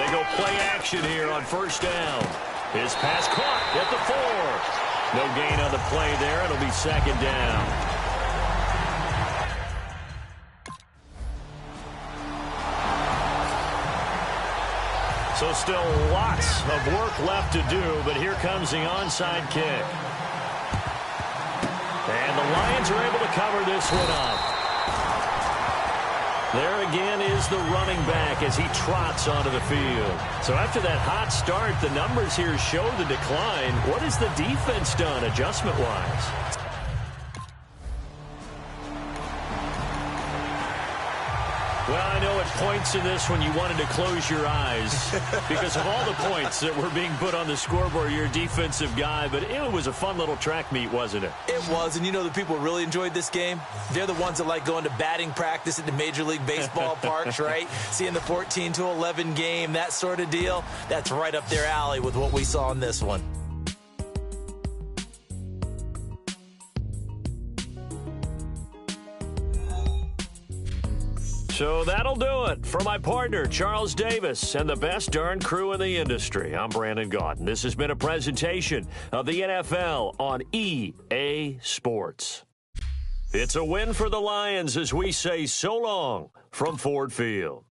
They go play action here on first down. His pass caught at the 4. No gain on the play there. It'll be second down. So still lots of work left to do, but here comes the onside kick. And the Lions are able to cover this one up. There again is the running back as he trots onto the field. So after that hot start, the numbers here show the decline. What has the defense done adjustment-wise? Well, I know at points in this when you wanted to close your eyes because of all the points that were being put on the scoreboard. You're a defensive guy, but it was a fun little track meet, wasn't it? It was, and you know the people really enjoyed this game? They're the ones that like going to batting practice at the Major League Baseball parks, right? Seeing the 14-11 game, that sort of deal. That's right up their alley with what we saw in this one. So that'll do it. For my partner, Charles Davis, and the best darn crew in the industry, I'm Brandon Gaudin. This has been a presentation of the NFL on EA Sports. It's a win for the Lions as we say so long from Ford Field.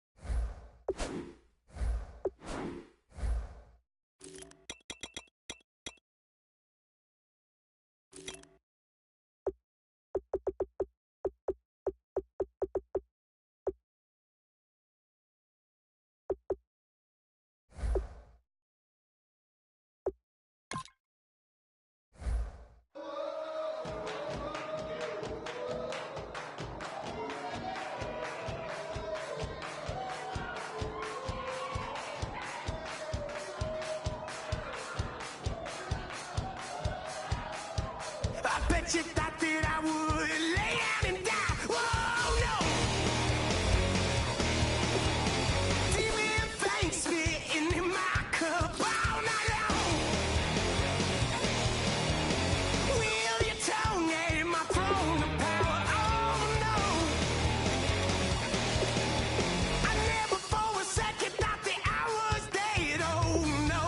You thought that I would lay down and die. Whoa, no. Demon things spitting in my cup all night long. Wheel your tongue at my throne of power. Oh, no. I never for a second thought that I was dead. Oh, no.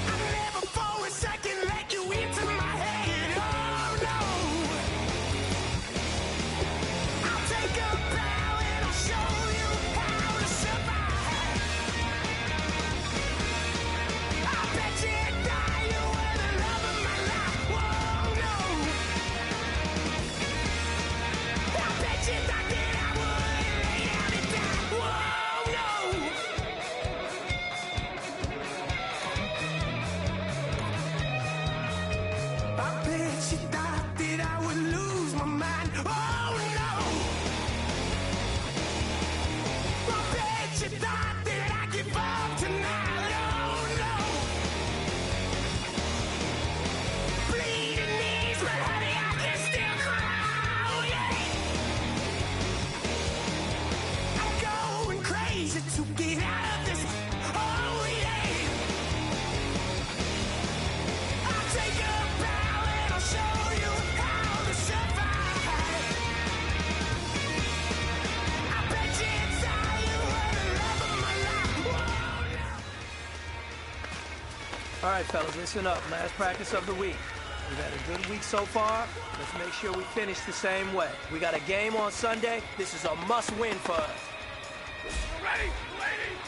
I never for a second let you into my head, oh no. I'll take a bow and I'll show you how to survive. I bet you die, you were the love of my life, whoa no. I bet you thought that I would lay down and die, whoa no. I bet you thought that I would lose my mind. Oh no! I bet you thought that I'd give up tonight. Oh no! Bleeding knees, but honey, I can still cry. Oh yeah! I'm going crazy to get out of this. Oh yeah! I'll take a bow and I'll show you how to survive. I bet you inside you were the love of my life. All right, fellas, listen up. Last practice of the week. We've had a good week so far. Let's make sure we finish the same way. We got a game on Sunday. This is a must-win for us. Ready, lady?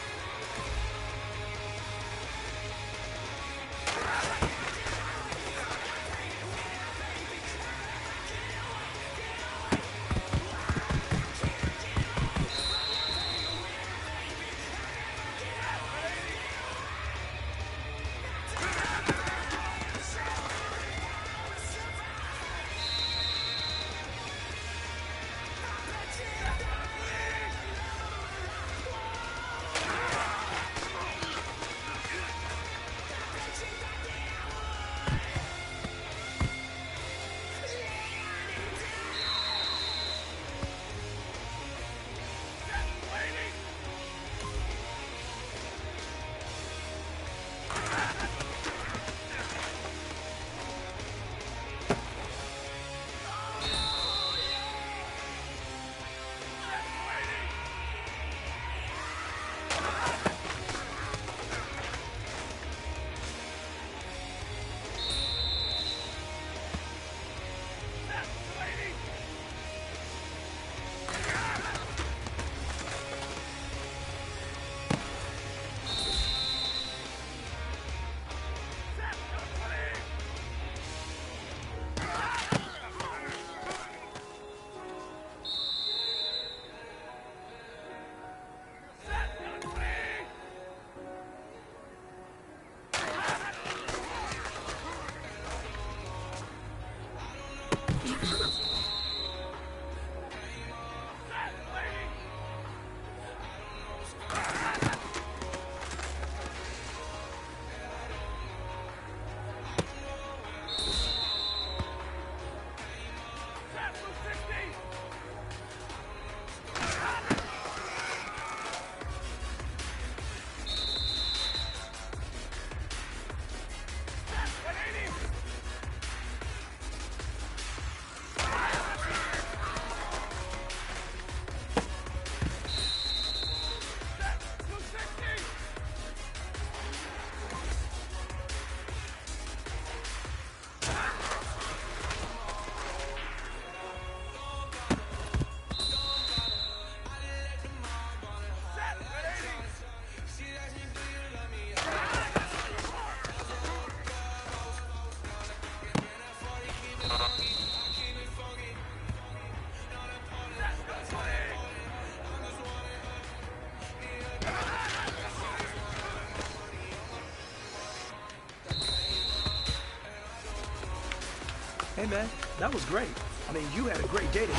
Hey, man, that was great. I mean, you had a great day today.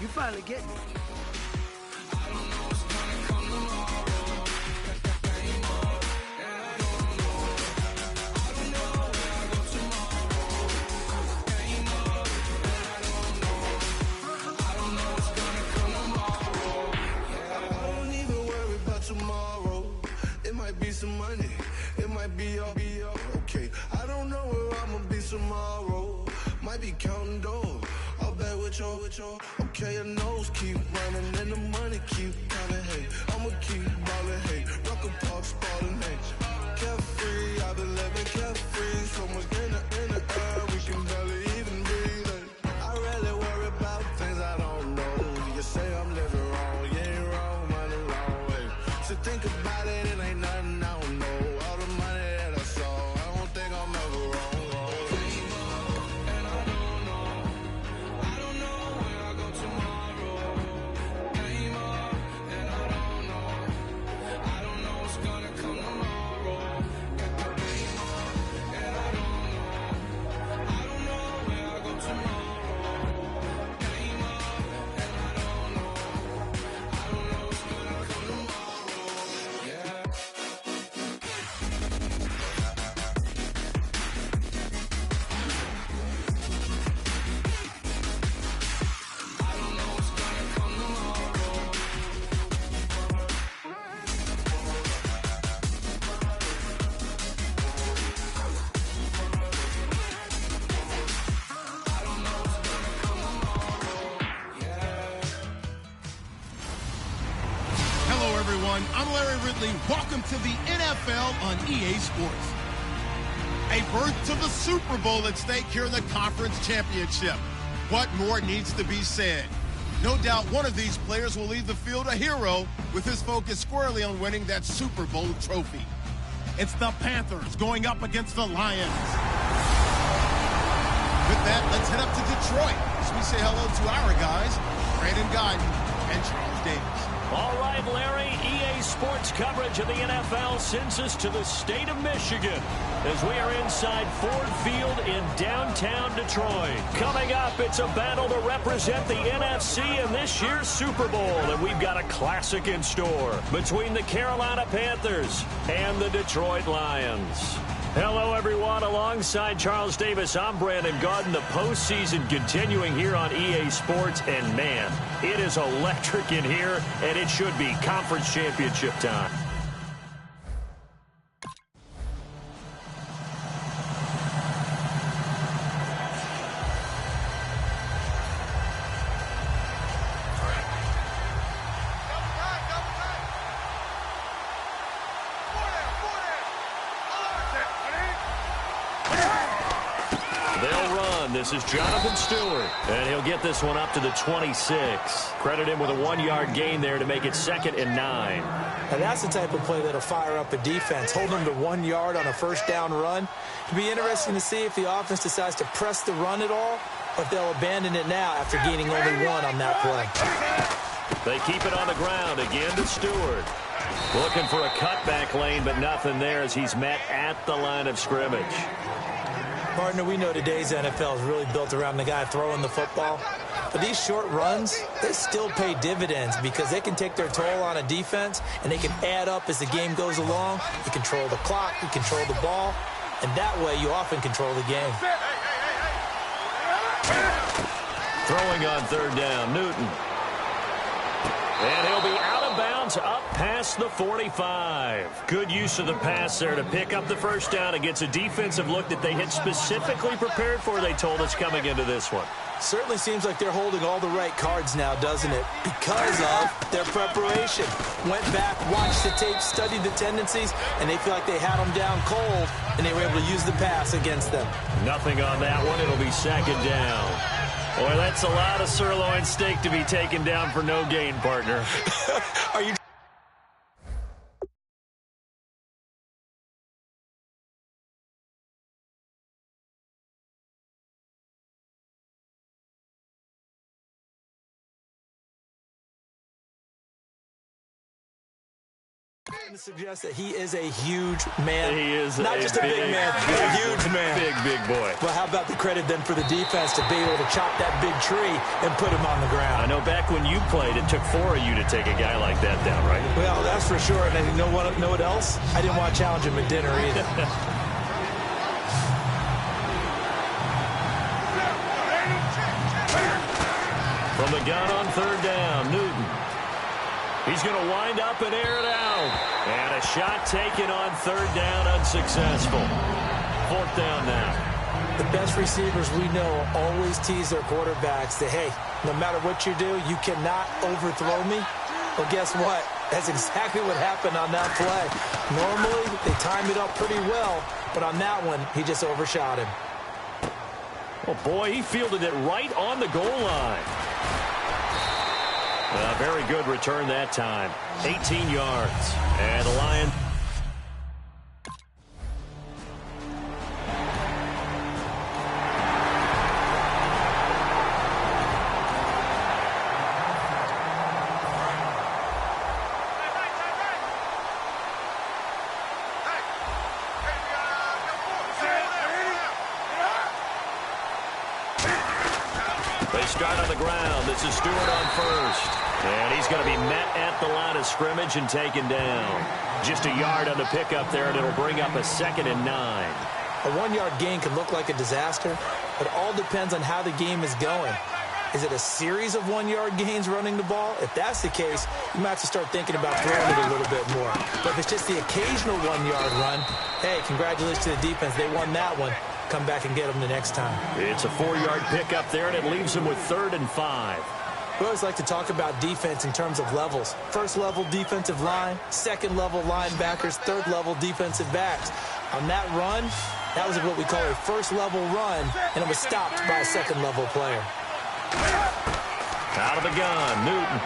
You finally get me. Some money, it might be all okay. I don't know where I'ma be tomorrow. Might be counting dough. I'll bet with your. Okay, your nose keep running and the money keep coming. Hey, I'ma keep ballin'. Hey, rock a park, spallin'. Hey, carefree, I've been living carefree. So much in the air, we can barely even breathe. Hey, I rarely worry about things I don't know. You say I'm living wrong, you ain't wrong, man, a long way. So think about it, it ain't nothing. I'm Larry Ridley. Welcome to the NFL on EA Sports. A berth to the Super Bowl at stake here in the Conference Championship. What more needs to be said? No doubt one of these players will leave the field a hero with his focus squarely on winning that Super Bowl trophy. It's the Panthers going up against the Lions. With that, let's head up to Detroit as we say hello to our guys, Brandon Gordon and Charles Davis. All right, Larry, EA Sports coverage of the NFL sends us to the state of Michigan as we are inside Ford Field in downtown Detroit. Coming up, it's a battle to represent the NFC in this year's Super Bowl, and we've got a classic in store between the Carolina Panthers and the Detroit Lions. Hello, everyone. Alongside Charles Davis, I'm Brandon Gordon. The postseason continuing here on EA Sports, and man, it is electric in here, and it should be conference championship time. This is Jonathan Stewart, and he'll get this one up to the 26. Credit him with a 1-yard gain there to make it 2nd and 9. And that's the type of play that'll fire up a defense. Hold them to 1 yard on a first down run. It'll be interesting to see if the offense decides to press the run at all, or if they'll abandon it now after gaining only 1 on that play. They keep it on the ground again to Stewart. Looking for a cutback lane, but nothing there as he's met at the line of scrimmage. Partner, we know today's NFL is really built around the guy throwing the football. But these short runs, they still pay dividends because they can take their toll on a defense, and they can add up as the game goes along. You control the clock, you control the ball, and that way you often control the game. Throwing on 3rd down, Newton. And he'll be out of bounds up past the 45. Good use of the pass there to pick up the first down against a defensive look that they had specifically prepared for, they told us, coming into this one. Certainly seems like they're holding all the right cards now, doesn't it? Because of their preparation. Went back, watched the tape, studied the tendencies, and they feel like they had them down cold, and they were able to use the pass against them. Nothing on that one. It'll be 2nd down. Boy, that's a lot of sirloin steak to be taken down for no gain, partner. Are you... starting to suggest that he is a huge man. He is not just a big man, a huge man. Big boy. Well, how about the credit then for the defense to be able to chop that big tree and put him on the ground? I know back when you played, it took 4 of you to take a guy like that down, right? Well, that's for sure. And you know what else? I didn't want to challenge him at dinner either. From the gun on third down, Newton. He's going to wind up and air it out. And a shot taken on third down, unsuccessful. Fourth down now. The best receivers we know always tease their quarterbacks that, hey, no matter what you do, you cannot overthrow me. Well, guess what? That's exactly what happened on that play. Normally, they time it up pretty well, but on that one, he just overshot him. Oh, boy, he fielded it right on the goal line. Very good return that time. 18 yards. And the Lions. They start on the ground. This is Stewart on first. And he's going to be met at the line of scrimmage and taken down. Just a yard on the pickup there, and it'll bring up a 2nd and 9. A 1-yard gain can look like a disaster, but it all depends on how the game is going. Is it a series of 1-yard gains running the ball? If that's the case, you might have to start thinking about throwing it a little bit more. But if it's just the occasional 1-yard run, hey, congratulations to the defense. They won that one. Come back and get them the next time. It's a 4-yard pickup there, and it leaves them with 3rd and 5. We always like to talk about defense in terms of levels. First level defensive line, second level linebackers, third level defensive backs. On that run, that was what we call a first level run, and it was stopped by a second level player. Out of the gun, Newton.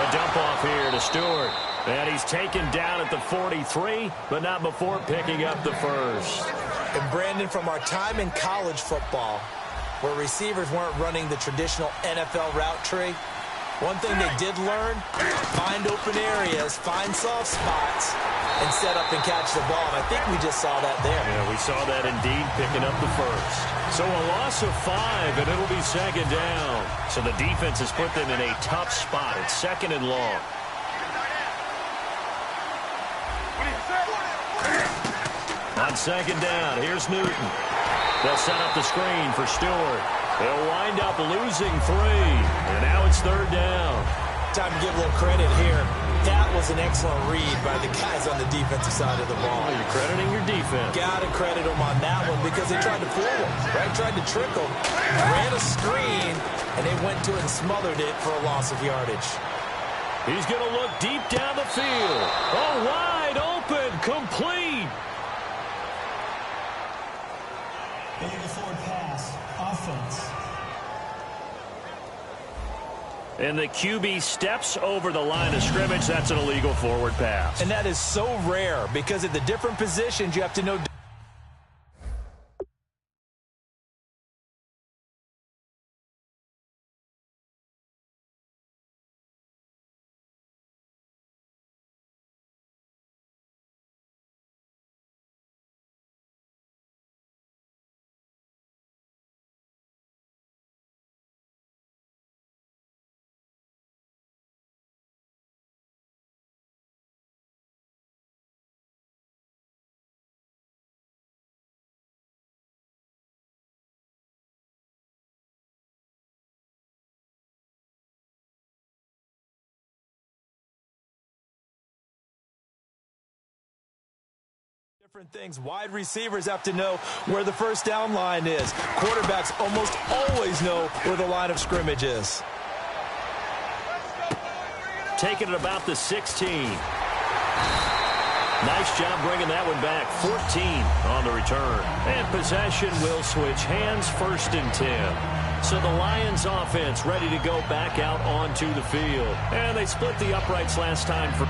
A dump off here to Stewart. And he's taken down at the 43, but not before picking up the first. And Brandon, from our time in college football, where receivers weren't running the traditional NFL route tree, one thing they did learn, find open areas, find soft spots, and set up and catch the ball. And I think we just saw that there. Yeah, we saw that indeed, picking up the first. So a loss of 5, and it'll be 2nd down. So the defense has put them in a tough spot. It's 2nd and long. On 2nd down, here's Newton. They'll set up the screen for Stewart. They'll wind up losing 3, and now it's 3rd down. Time to give a little credit here. That was an excellent read by the guys on the defensive side of the ball. Oh, you're crediting your defense. Got to credit them on that one because they tried to fool him, right? Tried to trick him, ran a screen, and they went to it and smothered it for a loss of yardage. He's going to look deep down the field. Oh, wide open, complete. Illegal forward pass, offense. And the QB steps over the line of scrimmage. That's an illegal forward pass. And that is so rare because at the different positions you have to know. Different things. Wide receivers have to know where the first down line is. Quarterbacks almost always know where the line of scrimmage is. Taking it about the 16. Nice job bringing that one back. 14 on the return. And possession will switch hands, 1st and 10. So the Lions offense ready to go back out onto the field. And they split the uprights last time for...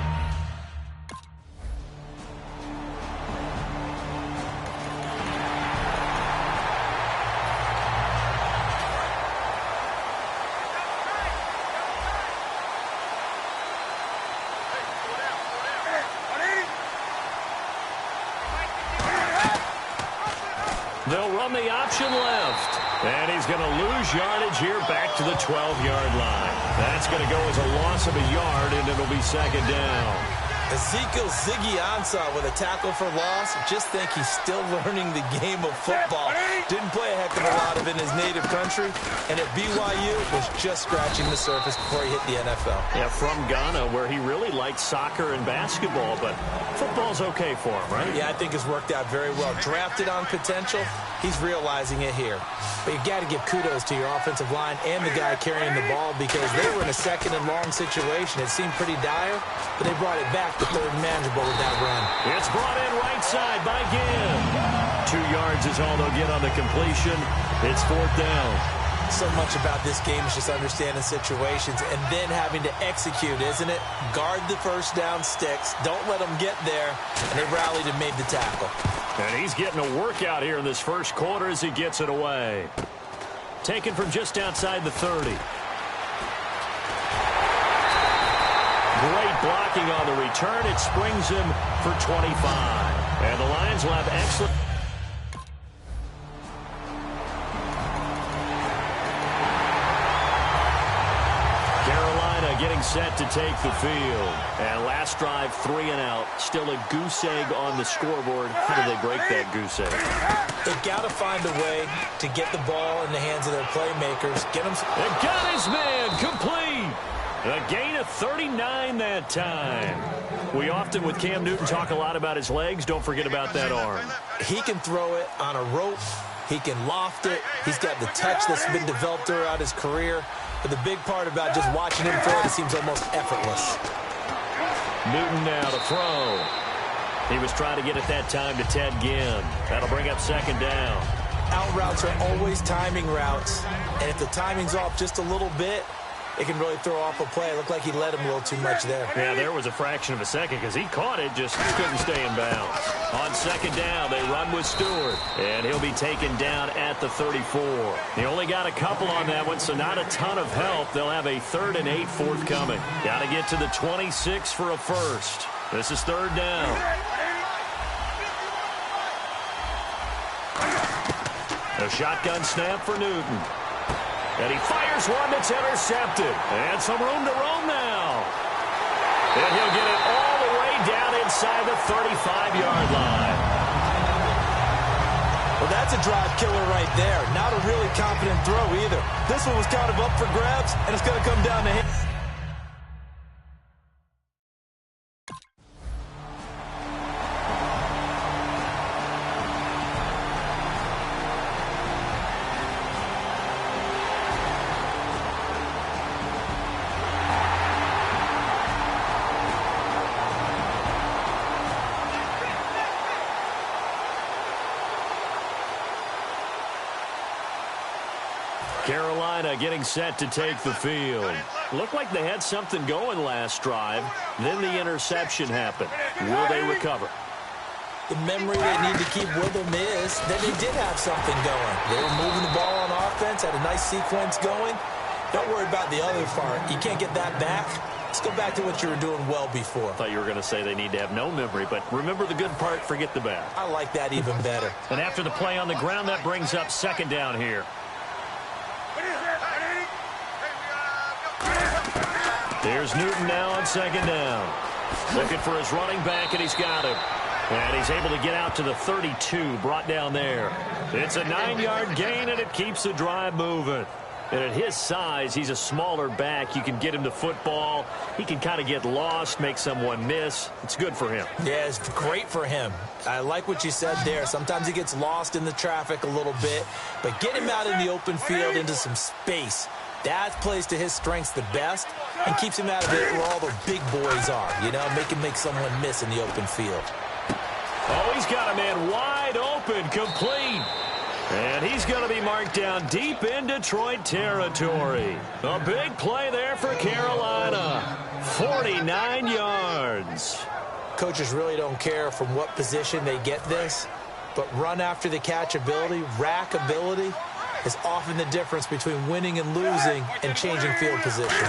They'll run the option left. And he's going to lose yardage here back to the 12-yard line. That's going to go as a loss of a yard, and it'll be second down. Ezekiel Ziggy Ansah with a tackle for loss. Just think he's still learning the game of football. Didn't play a heck of a lot of it in his native country, and at BYU was just scratching the surface before he hit the NFL. Yeah, from Ghana, where he really liked soccer and basketball, but football's okay for him, right? Yeah, I think it's worked out very well. Drafted on potential, he's realizing it here. But you got to give kudos to your offensive line and the guy carrying the ball, because they were in a second and long situation. It seemed pretty dire, but they brought it back to third and manageable with that run. It's brought in right side by Ginn. 2 yards is all they'll get on the completion. It's fourth down. So much about this game is just understanding situations and then having to execute, isn't it? Guard the first down sticks. Don't let them get there. And they rallied and made the tackle. And he's getting a workout here in this first quarter as he gets it away. Taken from just outside the 30. Great blocking on the return. It springs him for 25. And the Lions will have excellent... getting set to take the field. And last drive, 3 and out. Still a goose egg on the scoreboard. How do they break that goose egg? They've got to find a way to get the ball in the hands of their playmakers. Get them. They got his man complete. A gain of 39 that time. We often, with Cam Newton, talk a lot about his legs. Don't forget about that arm. He can throw it on a rope. He can loft it. He's got the touch that's been developed throughout his career. But the big part about just watching him throw, it seems almost effortless. Newton now to throw. He was trying to get at that time to Ted Ginn. That'll bring up second down. Out routes are always timing routes. And if the timing's off just a little bit, it can really throw off a play. It looked like he let him a little too much there. Yeah, there was a fraction of a second because he caught it, just couldn't stay in bounds. On second down, they run with Stewart, and he'll be taken down at the 34. He only got a couple on that one, so not a ton of help. They'll have a 3rd and 8 forthcoming. Got to get to the 26 for a first. This is third down. A shotgun snap for Newton. And he fires one that's intercepted. And some room to roam now. And he'll get it all the way down inside the 35-yard line. Well, that's a drive killer right there. Not a really confident throw either. This one was kind of up for grabs, and it's going to come down to him. Carolina getting set to take the field. Looked like they had something going last drive. Then the interception happened. Will they recover? The memory they need to keep with them is that they did have something going. They were moving the ball on offense, had a nice sequence going. Don't worry about the other part. You can't get that back. Let's go back to what you were doing well before. I thought you were going to say they need to have no memory, but remember the good part, forget the bad. I like that even better. And after the play on the ground, that brings up second down here. There's Newton now on second down. Looking for his running back, and he's got him. And he's able to get out to the 32, brought down there. It's a 9-yard gain, and it keeps the drive moving. And at his size, he's a smaller back. You can get him to football. He can kind of get lost, make someone miss. It's good for him. Yeah, it's great for him. I like what you said there. Sometimes he gets lost in the traffic a little bit. But get him out in the open field into some space. That plays to his strengths the best and keeps him out of it where all the big boys are. You know, make him make someone miss in the open field. Oh, he's got a man wide open, complete. And he's going to be marked down deep in Detroit territory. A big play there for Carolina. 49 yards. Coaches really don't care from what position they get this, but run after the catch ability, rack ability, is often the difference between winning and losing and changing field position.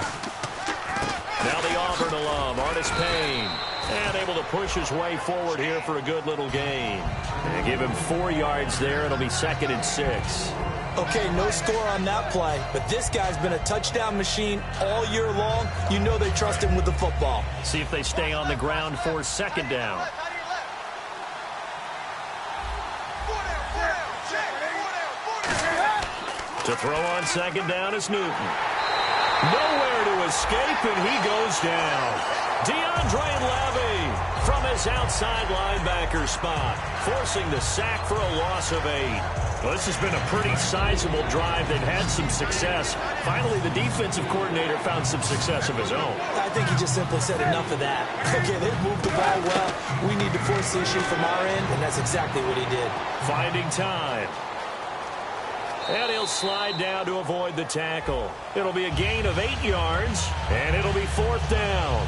Now the Auburn alum, Artis Payne. And able to push his way forward here for a good little gain. And give him 4 yards there. It'll be 2nd and 6. Okay, no score on that play, but this guy's been a touchdown machine all year long. You know they trust him with the football. See if they stay on the ground for 2nd down. To throw on 2nd down is Newton. Nowhere to escape, and he goes down. DeAndre Levy from his outside linebacker spot, forcing the sack for a loss of 8. Well, this has been a pretty sizable drive. They've had some success. Finally, the defensive coordinator found some success of his own. I think he just simply said enough of that. Okay, they've moved the ball well. We need to force the issue from our end, and that's exactly what he did. Finding time. And he'll slide down to avoid the tackle. It'll be a gain of 8 yards, and it'll be 4th down.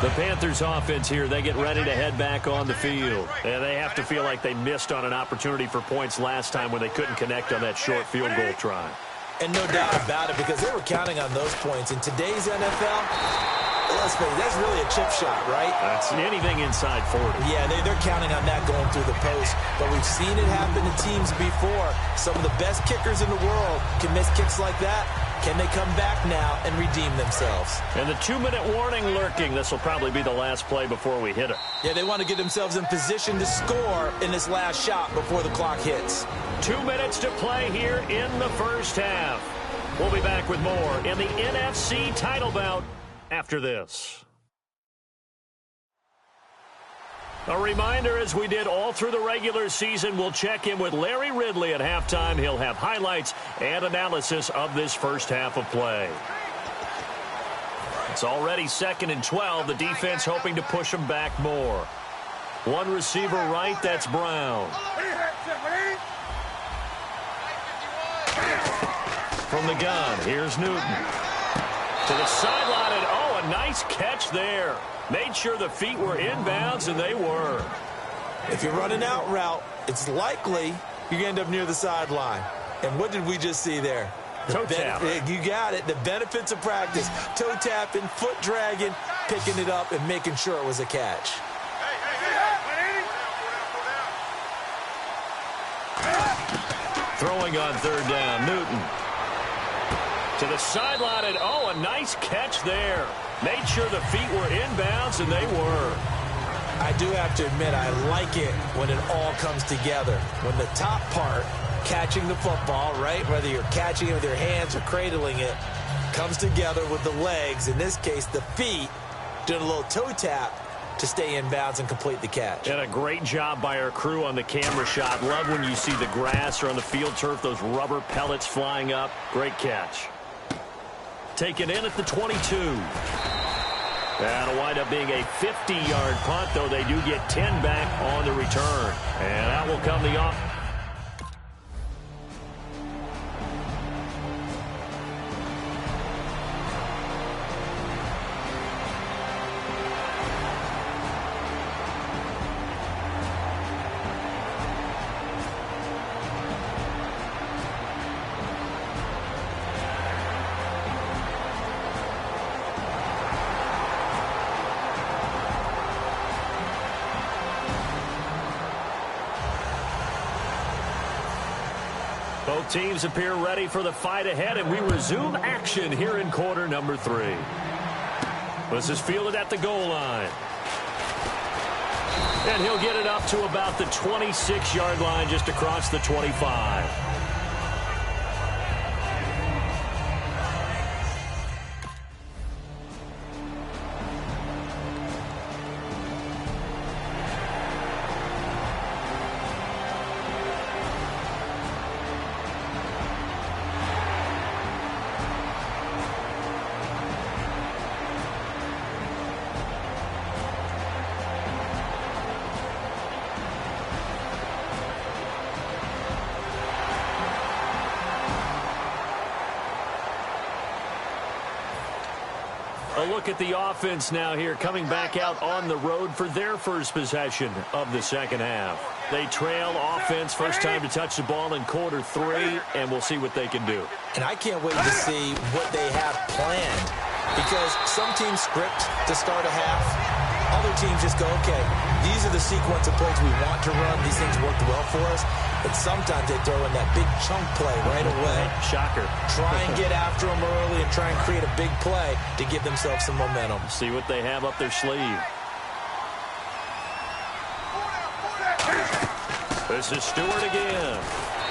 The Panthers offense here, they get ready to head back on the field. And they have to feel like they missed on an opportunity for points last time when they couldn't connect on that short field goal try. And no doubt about it, because they were counting on those points. In today's NFL, let's face it, that's really a chip shot, right? That's anything inside 40. Yeah, they're counting on that going through the post. But we've seen it happen to teams before. Some of the best kickers in the world can miss kicks like that. Can they come back now and redeem themselves? And the 2-minute warning lurking. This will probably be the last play before we hit it. Yeah, they want to get themselves in position to score in this last shot before the clock hits. 2 minutes to play here in the first half. We'll be back with more in the NFC title bout after this. A reminder, as we did all through the regular season, we'll check in with Larry Ridley at halftime. He'll have highlights and analysis of this first half of play. It's already 2nd and 12. The defense hoping to push them back more. One receiver right, that's Brown. From the gun, here's Newton. To the sideline, and oh, a nice catch there. Made sure the feet were inbounds, and they were. If you're running out route, it's likely you're going to end up near the sideline. And what did we just see there? Toe tap. You got it. The benefits of practice. Toe tapping, foot dragging, picking it up, and making sure it was a catch. Throwing on 3rd down, Newton. To the sideline, and oh, a nice catch there. Made sure the feet were inbounds, and they were. I do have to admit, I like it when it all comes together. When the top part, catching the football, right, whether you're catching it with your hands or cradling it, comes together with the legs, in this case the feet, doing a little toe tap to stay in bounds and complete the catch. And a great job by our crew on the camera shot. Love when you see the grass or on the field turf, those rubber pellets flying up. Great catch. Taken in at the 22. That'll wind up being a 50-yard punt, though they do get 10 back on the return. And out will come the off. Both teams appear ready for the fight ahead, and we resume action here in quarter number 3. This is fielded at the goal line. And he'll get it up to about the 26-yard line, just across the 25. A look at the offense now here, coming back out on the road for their first possession of the second half. They trail offense, first time to touch the ball in quarter 3, and we'll see what they can do. And I can't wait to see what they have planned, because some teams script to start a half. Other teams just go, okay, these are the sequence of plays we want to run. These things worked well for us. But sometimes they throw in that big chunk play right away. Shocker. Try and get after them early and try and create a big play to give themselves some momentum. See what they have up their sleeve. This is Stewart again.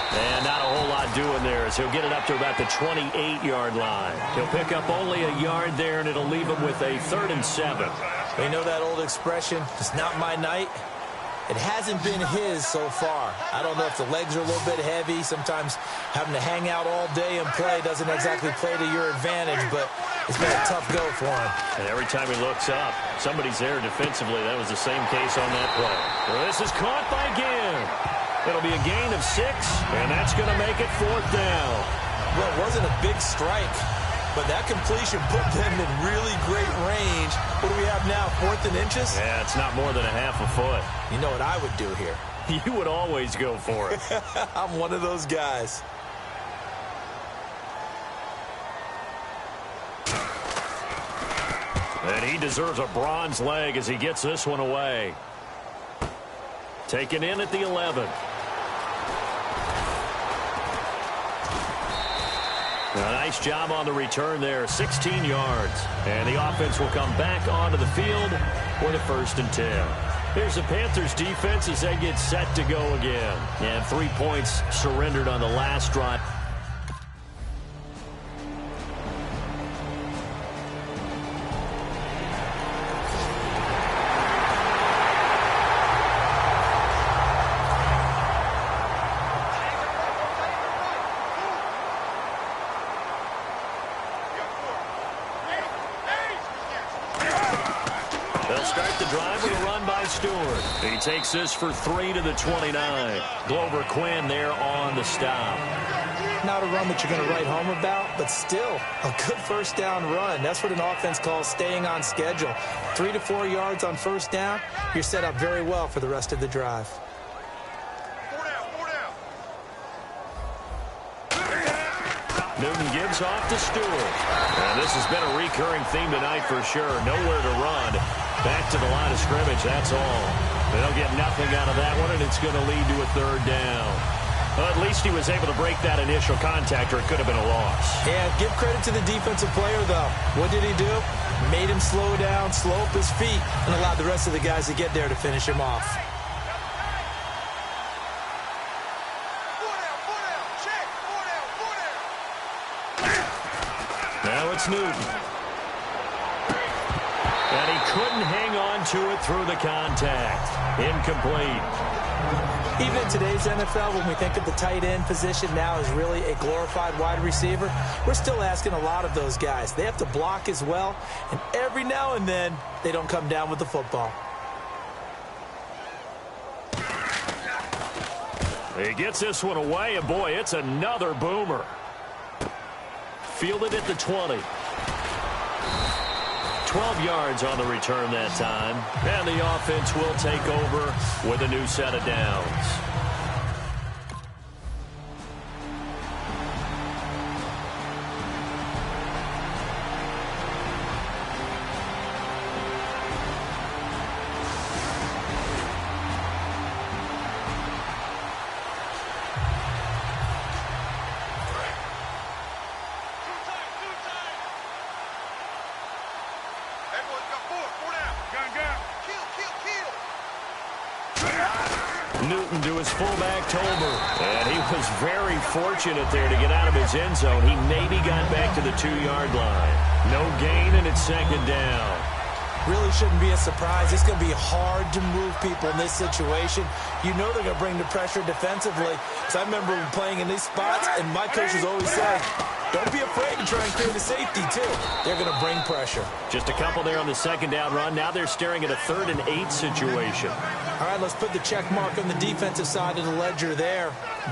And not a whole lot doing there as he'll get it up to about the 28-yard line. He'll pick up only a yard there, and it'll leave him with a 3rd and 7. You know that old expression, it's not my night? It hasn't been his so far. I don't know if the legs are a little bit heavy. Sometimes having to hang out all day and play doesn't exactly play to your advantage, but it's been a tough go for him. And every time he looks up, somebody's there defensively. That was the same case on that play. Well, this is caught by Ginn. It'll be a gain of 6, and that's going to make it 4th down. Well, it wasn't a big strike, but that completion put them in really great range. What do we have now, 4th and inches? Yeah, it's not more than a half a foot. You know what I would do here? You would always go for it. I'm one of those guys. And he deserves a bronze leg as he gets this one away. Taken in at the 11. A nice job on the return there, 16 yards. And the offense will come back onto the field with a 1st and 10. Here's the Panthers defense as they get set to go again. And 3 points surrendered on the last drive. Stewart. He takes this for 3 to the 29. Glover Quinn there on the stop. Not a run that you're going to write home about, but still a good 1st down run. That's what an offense calls staying on schedule. 3 to 4 yards on 1st down. You're set up very well for the rest of the drive. Newton gives off to Stewart. And this has been a recurring theme tonight for sure. Nowhere to run. Back to the line of scrimmage, that's all. They'll get nothing out of that one, and it's going to lead to a 3rd down. Well, at least he was able to break that initial contact, or it could have been a loss. Yeah, give credit to the defensive player, though. What did he do? Made him slow down, slow up his feet, and allowed the rest of the guys to get there to finish him off. Now it's Newton. And he couldn't hang on to it through the contact. Incomplete. Even in today's NFL, when we think of the tight end position now as really a glorified wide receiver, we're still asking a lot of those guys. They have to block as well, and every now and then, they don't come down with the football. He gets this one away, and boy, it's another boomer. Fielded at the 20. 12 yards on the return that time. And the offense will take over with a new set of downs. Newton to his fullback, Tolbert. And he was very fortunate there to get out of his end zone. He maybe got back to the 2-yard line. No gain, and it's 2nd down. really shouldn't be a surprise. It's going to be hard to move people in this situation. You know they're going to bring the pressure defensively. Because I remember playing in these spots, and my coaches always say, don't be afraid to try and create a safety, too. They're going to bring pressure. Just a couple there on the second down run. Now they're staring at a 3rd and 8 situation. All right, let's put the check mark on the defensive side of the ledger there.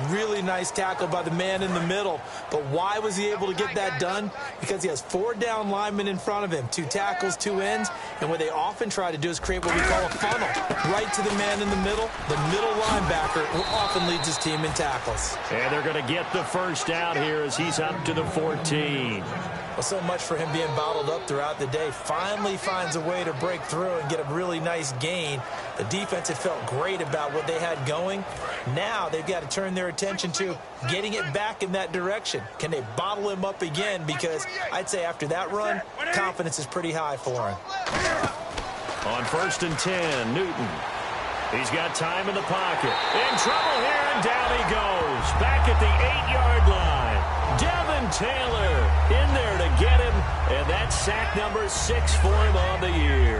Really nice tackle by the man in the middle. But why was he able to get that done? Because he has 4 down linemen in front of him, 2 tackles, 2 ends. And what they often try to do is create what we call a funnel. Right to the man in the middle linebacker, who often leads his team in tackles. And they're going to get the first down here as he's up to the 14. Well, so much for him being bottled up throughout the day. Finally finds a way to break through and get a really nice gain. The defense had felt great about what they had going. Now they've got to turn their attention to getting it back in that direction. Can they bottle him up again? Because I'd say after that run, confidence is pretty high for him. On 1st and 10, Newton. He's got time in the pocket. In trouble here, and down he goes. Back at the 8-yard line. Devin Taylor in there to get him, and that's sack number 6 for him on the year.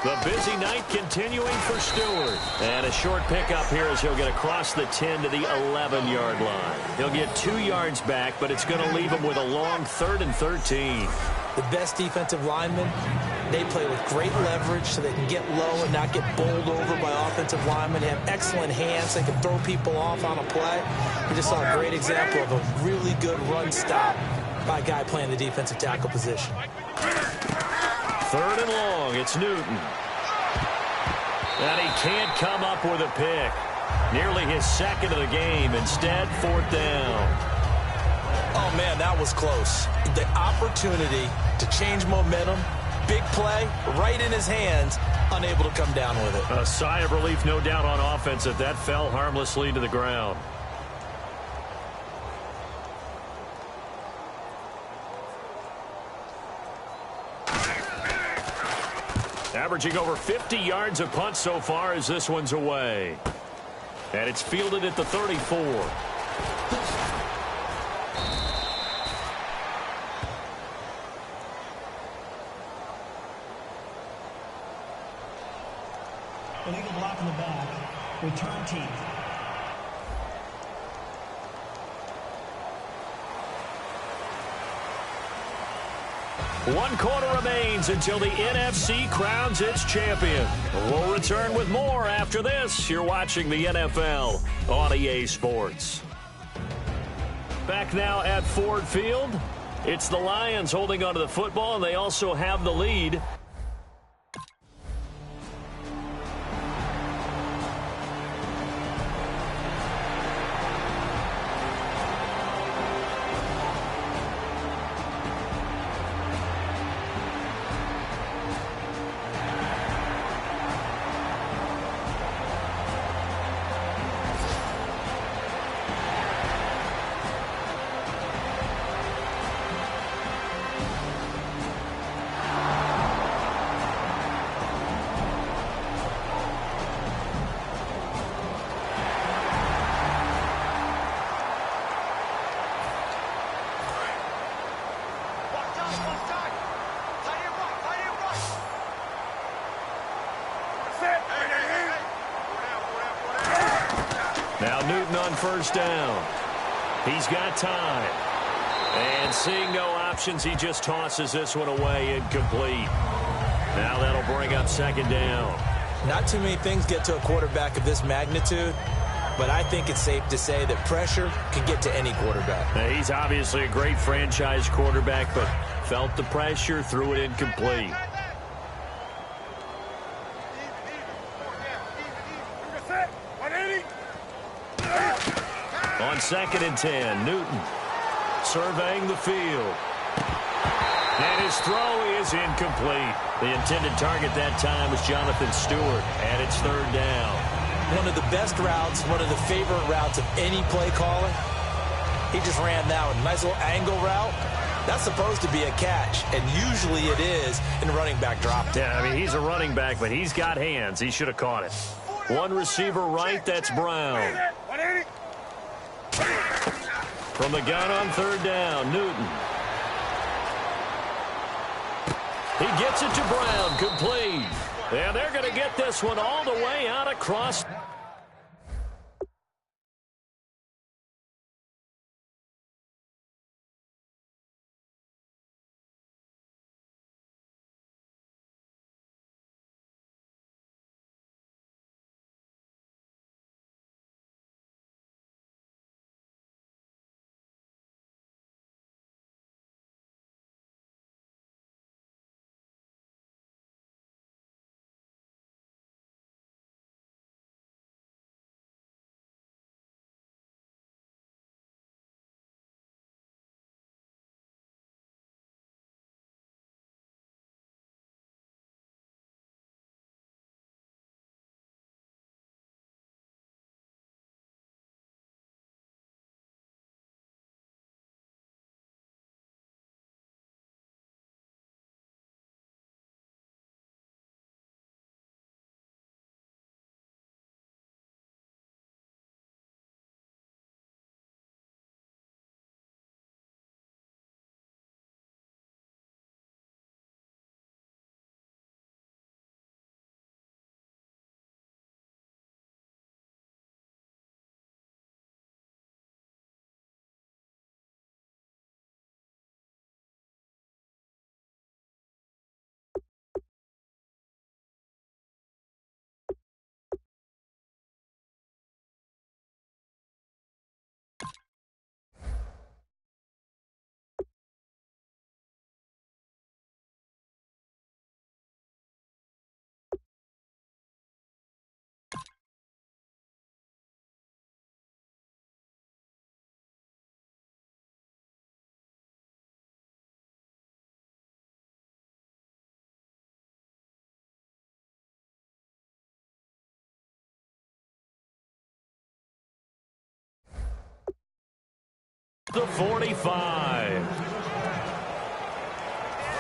The busy night continuing for Stewart. And a short pickup here as he'll get across the 10 to the 11-yard line. He'll get 2 yards back, but it's going to leave him with a long 3rd and 13. The best defensive linemen, they play with great leverage so they can get low and not get bowled over by offensive linemen. They have excellent hands. They can throw people off on a play. We just saw a great example of a really good run stop by a guy playing the defensive tackle position. 3rd and long, it's Newton. And he can't come up with a pick. Nearly his 2nd of the game. Instead, 4th down. Oh, man, that was close. The opportunity to change momentum, big play, right in his hands, unable to come down with it. A sigh of relief, no doubt, on offense that that fell harmlessly to the ground. Averaging over 50 yards a punt so far as this one's away. And it's fielded at the 34. Illegal block in the back. Return team. One quarter remains until the NFC crowns its champion. We'll return with more after this. You're watching the NFL on EA Sports. Back now at Ford Field. It's the Lions holding onto the football, and they also have the lead. Now Newton on 1st down. He's got time. And seeing no options, he just tosses this one away, incomplete. Now that'll bring up 2nd down. Not too many things get to a quarterback of this magnitude, but I think it's safe to say that pressure can get to any quarterback. Now, he's obviously a great franchise quarterback, but felt the pressure, threw it incomplete. On 2nd and 10, Newton surveying the field. And his throw is incomplete. The intended target that time was Jonathan Stewart, and it's 3rd down. One of the best routes, one of the favorite routes of any play caller. He just ran that one. Nice little angle route. That's supposed to be a catch, and usually it is in running back drop. Yeah, I mean, he's a running back, but he's got hands. He should have caught it. One receiver right, that's Brown. From the gun on third down, Newton. He gets it to Brown, complete. And they're going to get this one all the way out across. The 45.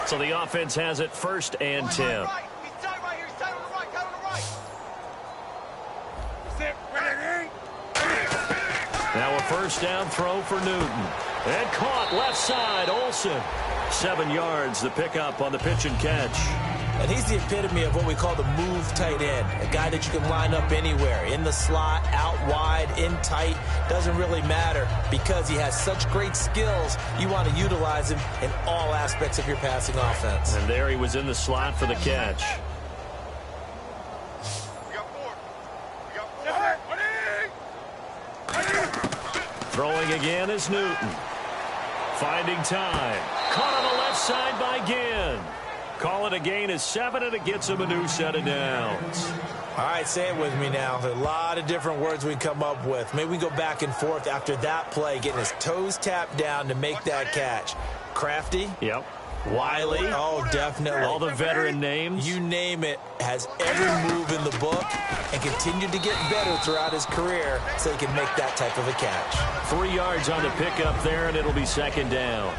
So the offense has it 1st and 10. Now a 1st down throw for Newton. And caught left side, Olsen. 7 yards, the pickup on the pitch and catch. And he's the epitome of what we call the move tight end, a guy that you can line up anywhere, in the slot, out wide, in tight, doesn't really matter because he has such great skills. You want to utilize him in all aspects of your passing offense. And there he was in the slot for the catch. Throwing again is Newton. Finding time. Caught on the left side by Ginn. Call it a gain of 7, and it gets him a new set of downs. All right, say it with me now. There are a lot of different words we come up with. Maybe we go back and forth after that play, getting his toes tapped down to make that catch. Crafty. Yep. Wiley. Oh, definitely. All the veteran names. You name it. Has every move in the book and continued to get better throughout his career so he can make that type of a catch. 3 yards on the pickup there, and it'll be 2nd down.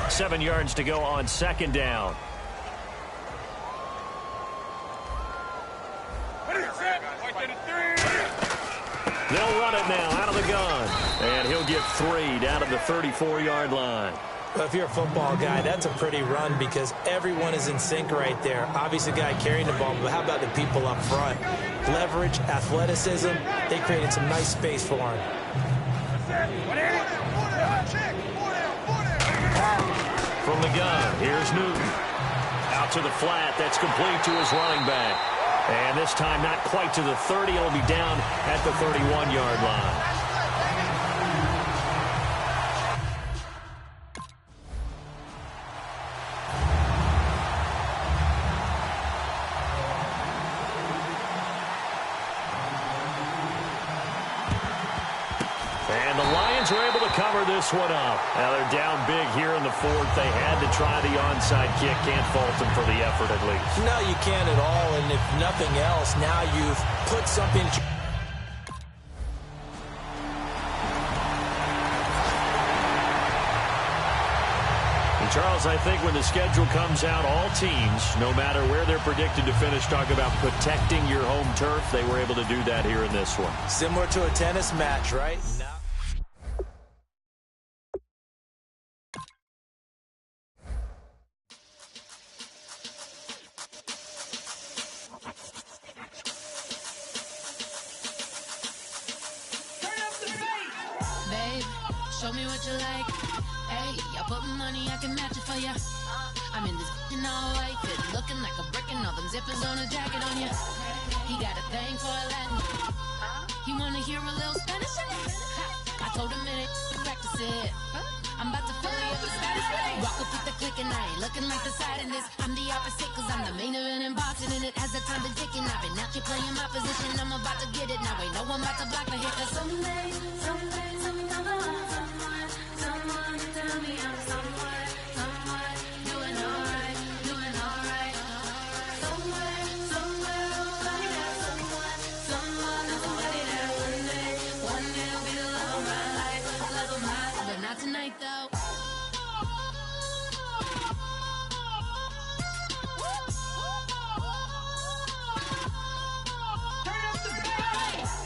7 yards to go on 2nd down. They'll run it now out of the gun. And he'll get 3 down to the 34-yard line. Well, if you're a football guy, that's a pretty run because everyone is in sync right there. Obviously, the guy carrying the ball, but how about the people up front? Leverage, athleticism, they created some nice space for him. From the gun, here's Newton. Out to the flat, that's complete to his running back. And this time not quite to the 30, it'll be down at the 31-yard line. And the Lions are able to cover this one up. Now they're down big here in the 4th. They had to try the onside kick. Can't fault them for the effort at least. No, you can't at all. And if nothing else, now you've put something. And Charles, I think when the schedule comes out, all teams, no matter where they're predicted to finish, talk about protecting your home turf. They were able to do that here in this one. Similar to a tennis match, right? No. Show me what you like. Hey, I put money, I can match it for ya. I'm in this in all white fit, looking like a brick and all them zippers on a jacket on ya. He got a thing for a Latin. He wanna hear a little Spanish in it. I told him it ain't practice it. I'm about to fill you up with status. Rock up with the click and I ain't looking like the side in this. I'm the opposite cause I'm the main event in boxing and it has the time been ticking. I've been out here playing my position. I'm about to get it now. Ain't no one about to block the hit. Cause someday, someone to tell me I'm someone doing alright, doing alright. Somewhere, I'll find out someone that's somebody that one day will be the love of my life, but not tonight though.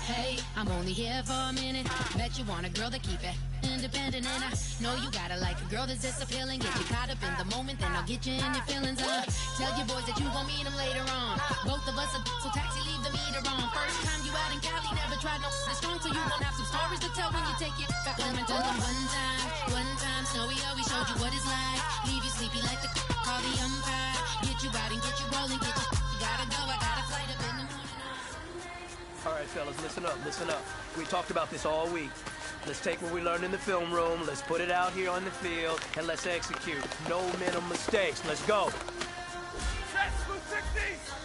Hey, I'm only here for a minute. Bet you want a girl to keep it independent, and I know you gotta like a girl that's this appealing. Get you caught up in the moment, then I'll get you in your feelings. Tell your boys that you gon' meet them later on. Both of us are so taxi, leave the meter on. First time you out in Cali, never tried no this strong, so you gon' have some stories to tell when you take it back home and tell them one time, Snowy always showed you what it's like. Leave you sleepy like the call the umpire. Get you out and get you rolling, get you gotta go. I got a flight up in the morning. All right, fellas, listen up, listen up. We talked about this all week. Let's take what we learned in the film room, let's put it out here on the field, and let's execute. No minimum mistakes. Let's go. Set, 260!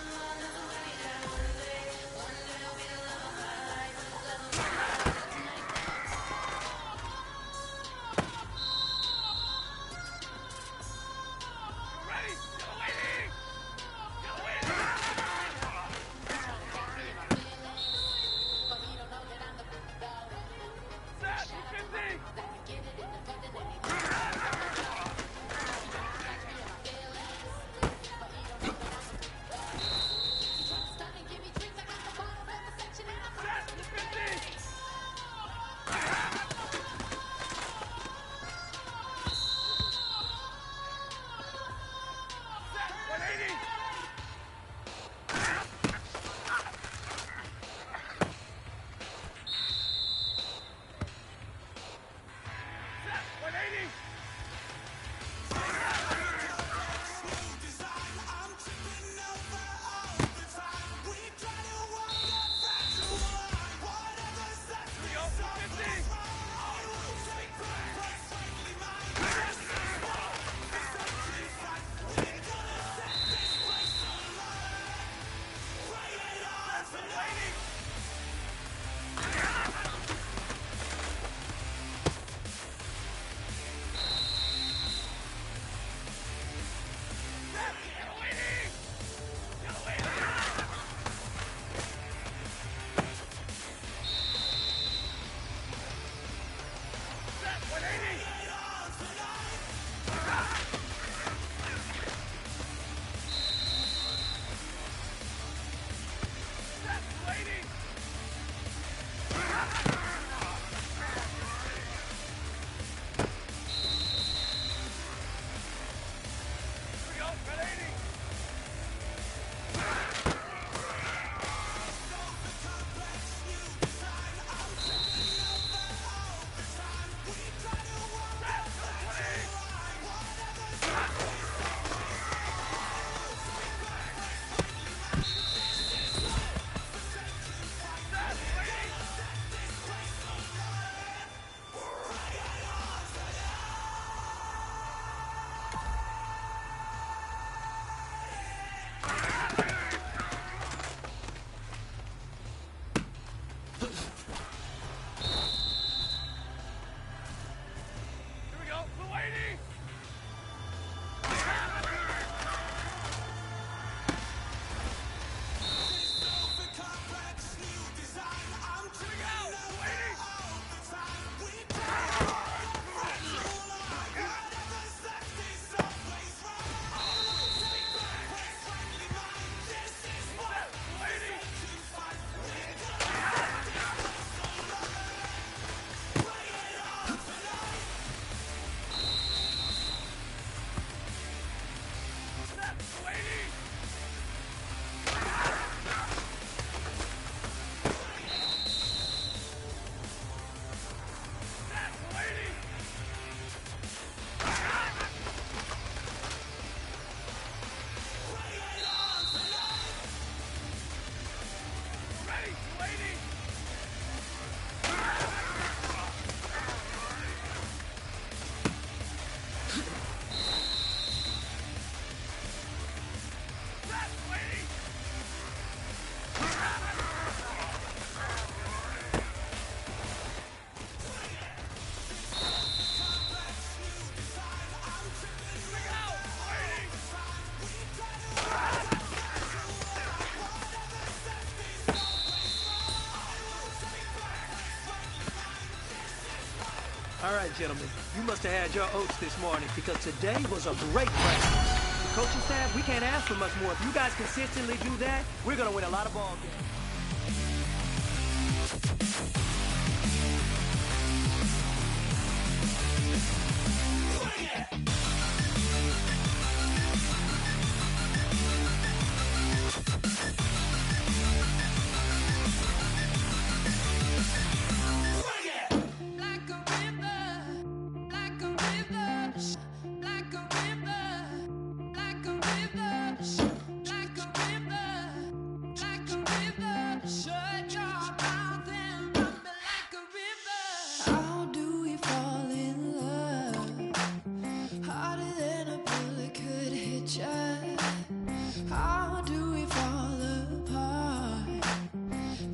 All right, gentlemen, you must have had your oats this morning because today was a great practice. The coaching staff, we can't ask for much more. If you guys consistently do that, we're going to win a lot of ball games.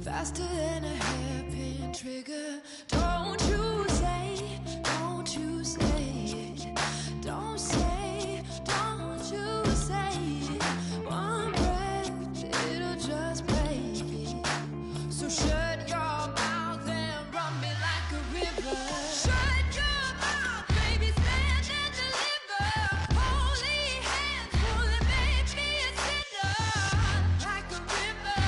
Faster than a hairpin trigger. Don't you say, don't you say it. Don't say, don't you say it. One breath, it'll just break it. So shut your mouth and run me like a river. Shut your mouth, baby, stand and deliver. Holy hands, pulling, make me a sinner. Like a river,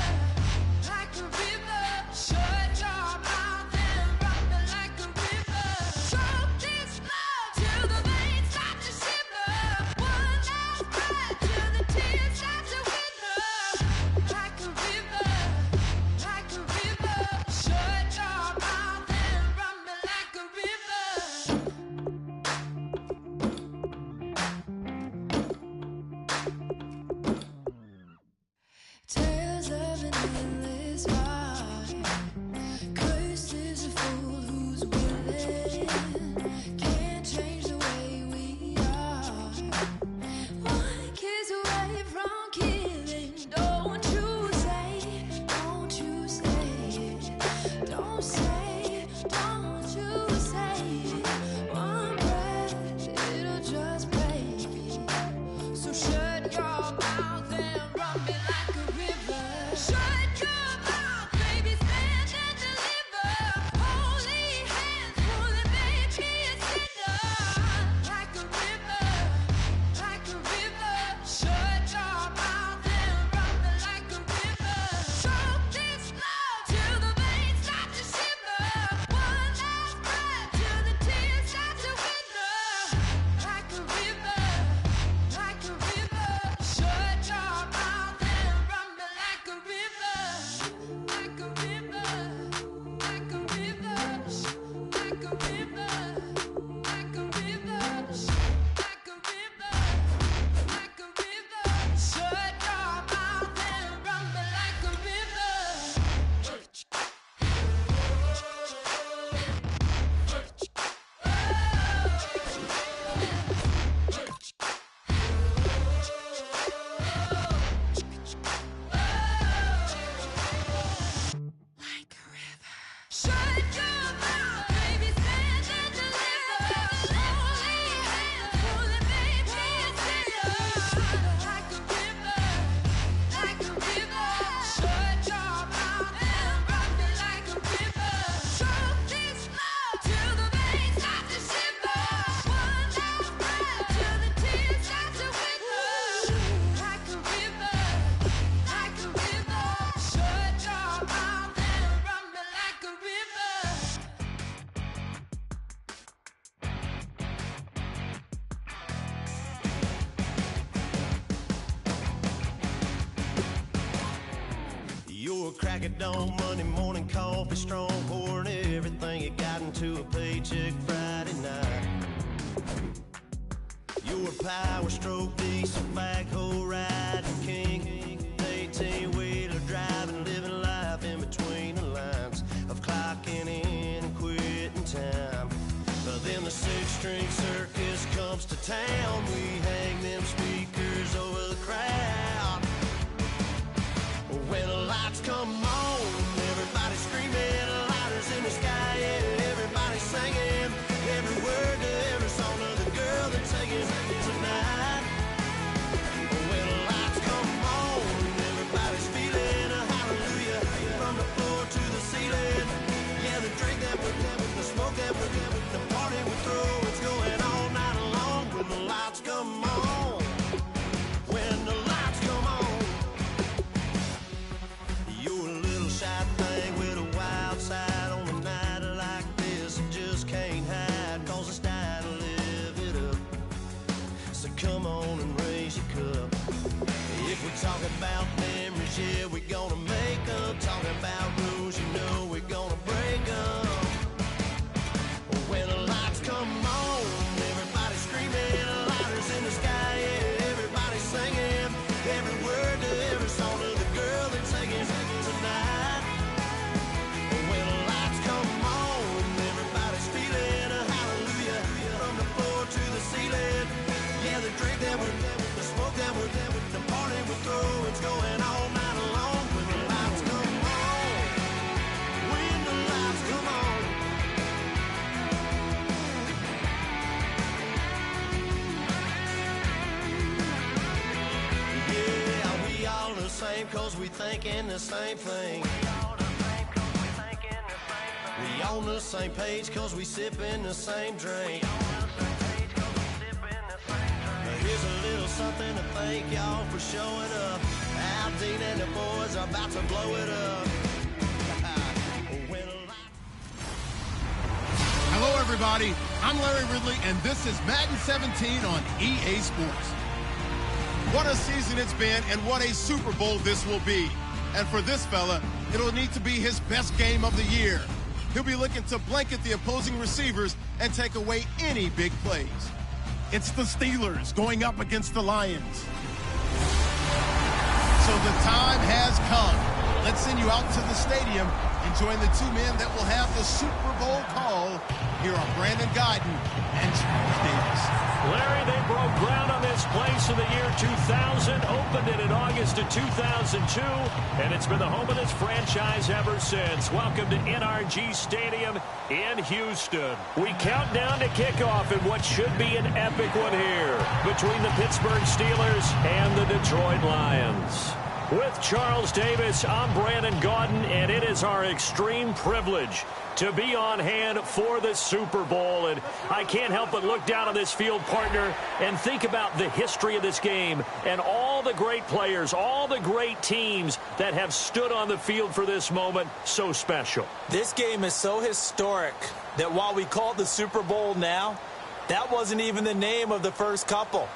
like a river. Shut your mouth and run me like a river. Choke this love till the veins start to shiver. One last breath till the tears start to wither. Like a river, like a river. Shut your mouth and run me like a river. Tales of an endless ride. Cursed is a fool who's willing. Can't change the way we are. One kiss away from killing. Don't you say it. Don't say, don't you say it. One breath, it'll just break it. So shut your mouth and run me like a river. Shut your mouth, baby, stand and deliver. Holy hands, pulling, make me a sinner. Like a river, like a river. Shut your mouth and run me like a river. Choke this love till the veins start to shiver. One last breath till the tears start to wither. Like a river, like a river. Shut your mouth and run me like a river. Like a river, like a river. Like a river, like a river. Like a river, like a river. Shut your mouth and run me like a river. Like a river. Shut your mouth, baby, stand and deliver. Holy hands, pulling, make me a sinner. Like a river, like a river. Shut your mouth and run me like a river. Choke this love till the veins start to shiver. One last breath till the tears start to wither. Like a river, like a river. Shut your mouth and run me like a river. You're a crack at dawn, Monday morning coffee, strong, pouring everything you got into a paycheck Friday night. You're a power stroke, diesel backhoe riding king, 18-wheeler driving, living life in between the lines of clocking in and quitting time. But then the six-string circus comes to town. We hang them speakers over the crowd. When the lights come on, everybody screaming, lighters in the sky, yeah, everybody singing every word to every song of the girl they're taking tonight. When the lights come on, everybody's same cause we thinking the same thing. We on the same page cause we sipping the same drink. Now here's a little something to thank y'all for showing up. Al Dean and the boys are about to blow it up. Hello, everybody. I'm Larry Ridley, and this is Madden 17 on EA Sports. What a season it's been, and what a Super Bowl this will be. And for this fella, it'll need to be his best game of the year. He'll be looking to blanket the opposing receivers and take away any big plays. It's the Steelers going up against the Lions. So the time has come. Let's send you out to the stadium and join the two men that will have the Super Bowl call. Here are Brandon Gaudin and Charles Davis. Larry, they broke ground on this place in the year 2000, opened it in August of 2002, and it's been the home of this franchise ever since. Welcome to NRG Stadium in Houston. We count down to kickoff in what should be an epic one here between the Pittsburgh Steelers and the Detroit Lions. With Charles Davis, I'm Brandon Gaudin, and it is our extreme privilege to be on hand for the Super Bowl. And I can't help but look down on this field, partner, and think about the history of this game and all the great players, all the great teams that have stood on the field for this moment. So special. This game is so historic that while we call it the Super Bowl now, that wasn't even the name of the first couple.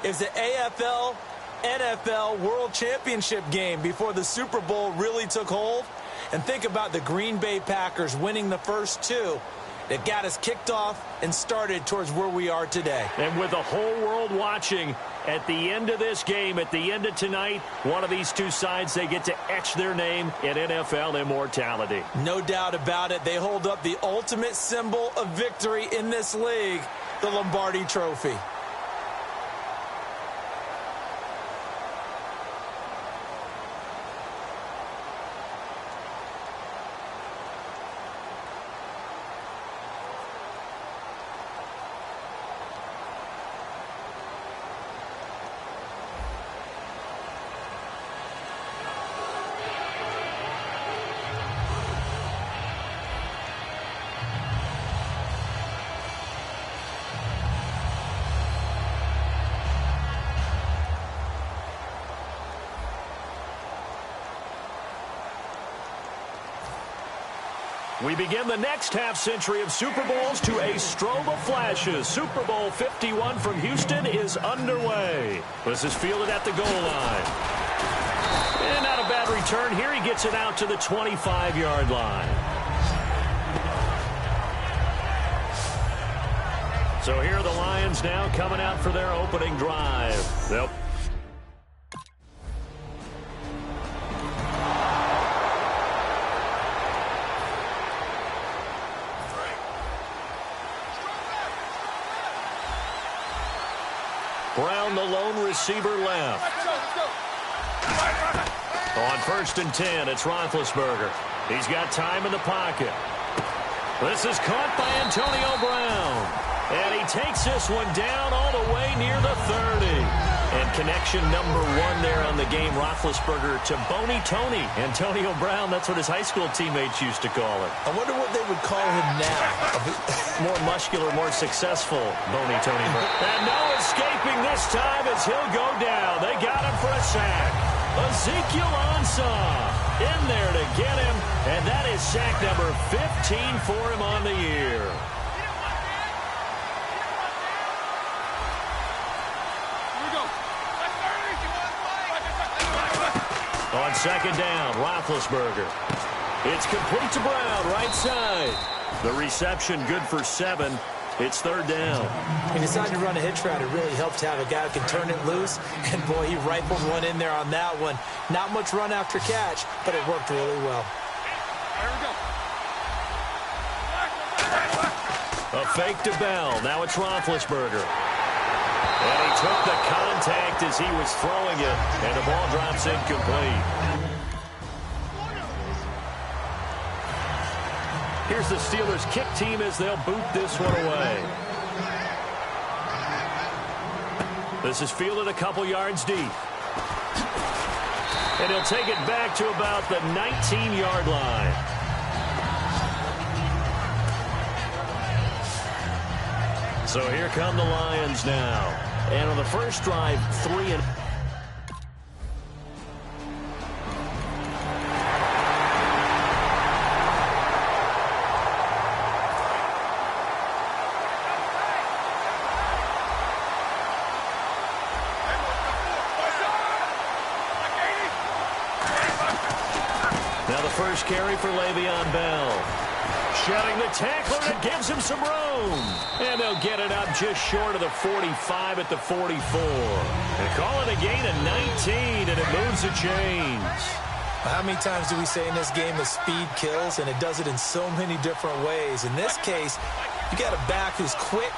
It's the AFL NFL World Championship game before the Super Bowl really took hold. And think about the Green Bay Packers winning the first two that got us kicked off and started towards where we are today. And with the whole world watching, at the end of this game, at the end of tonight, one of these two sides, they get to etch their name in NFL immortality. No doubt about it. They hold up the ultimate symbol of victory in this league, the Lombardi Trophy. We begin the next half-century of Super Bowls to a strobe of flashes. Super Bowl 51 from Houston is underway. This is fielded at the goal line. And not a bad return here. He gets it out to the 25-yard line. So here are the Lions now coming out for their opening drive. Yep. Brown, the lone receiver, left. On 1st and 10, it's Roethlisberger. He's got time in the pocket. This is caught by Antonio Brown. And he takes this one down all the way near the 30. And connection number 1 there on the game, Roethlisberger to Boney Tony. Antonio Brown, that's what his high school teammates used to call it. I wonder what they would call him now. More muscular, more successful, Boney Tony. And no escaping this time as he'll go down. They got him for a sack. Ezekiel Ansah in there to get him. And that is sack number 15 for him on the year. On 2nd down, Roethlisberger. It's complete to Brown, right side. The reception good for 7. It's 3rd down. He decided to run a hitch route. It really helped to have a guy who can turn it loose. And, boy, he rifled one in there on that one. Not much run after catch, but it worked really well. A fake to Bell. Now it's Roethlisberger. And he took the contact as he was throwing it, and the ball drops incomplete. Here's the Steelers' kick team as they'll boot this one away. This is fielded a couple yards deep. And he'll take it back to about the 19-yard line. So here come the Lions now. And on the first drive, 3 and... Now the first carry for Le'Veon Bell. Shedding the tackler, and it gives him some room. And they'll get it up just short of the 45 at the 44. And call it a gain of 19, and it moves the chains. How many times do we say in this game that speed kills, and it does it in so many different ways? In this case, you got a back who's quick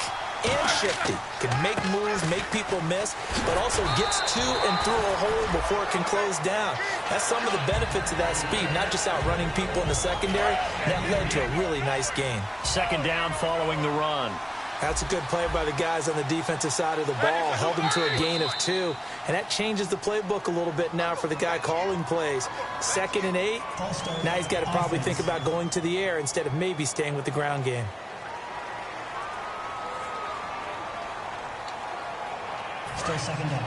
and shifty, can make moves, make people miss, but also gets to and through a hole before it can close down. That's some of the benefits of that speed, not just outrunning people in the secondary. That led to a really nice gain. Second down following the run. That's a good play by the guys on the defensive side of the ball. Held them to a gain of 2. And that changes the playbook a little bit now for the guy calling plays. 2nd and 8. Now he's got to probably think about going to the air instead of maybe staying with the ground game. Still second down.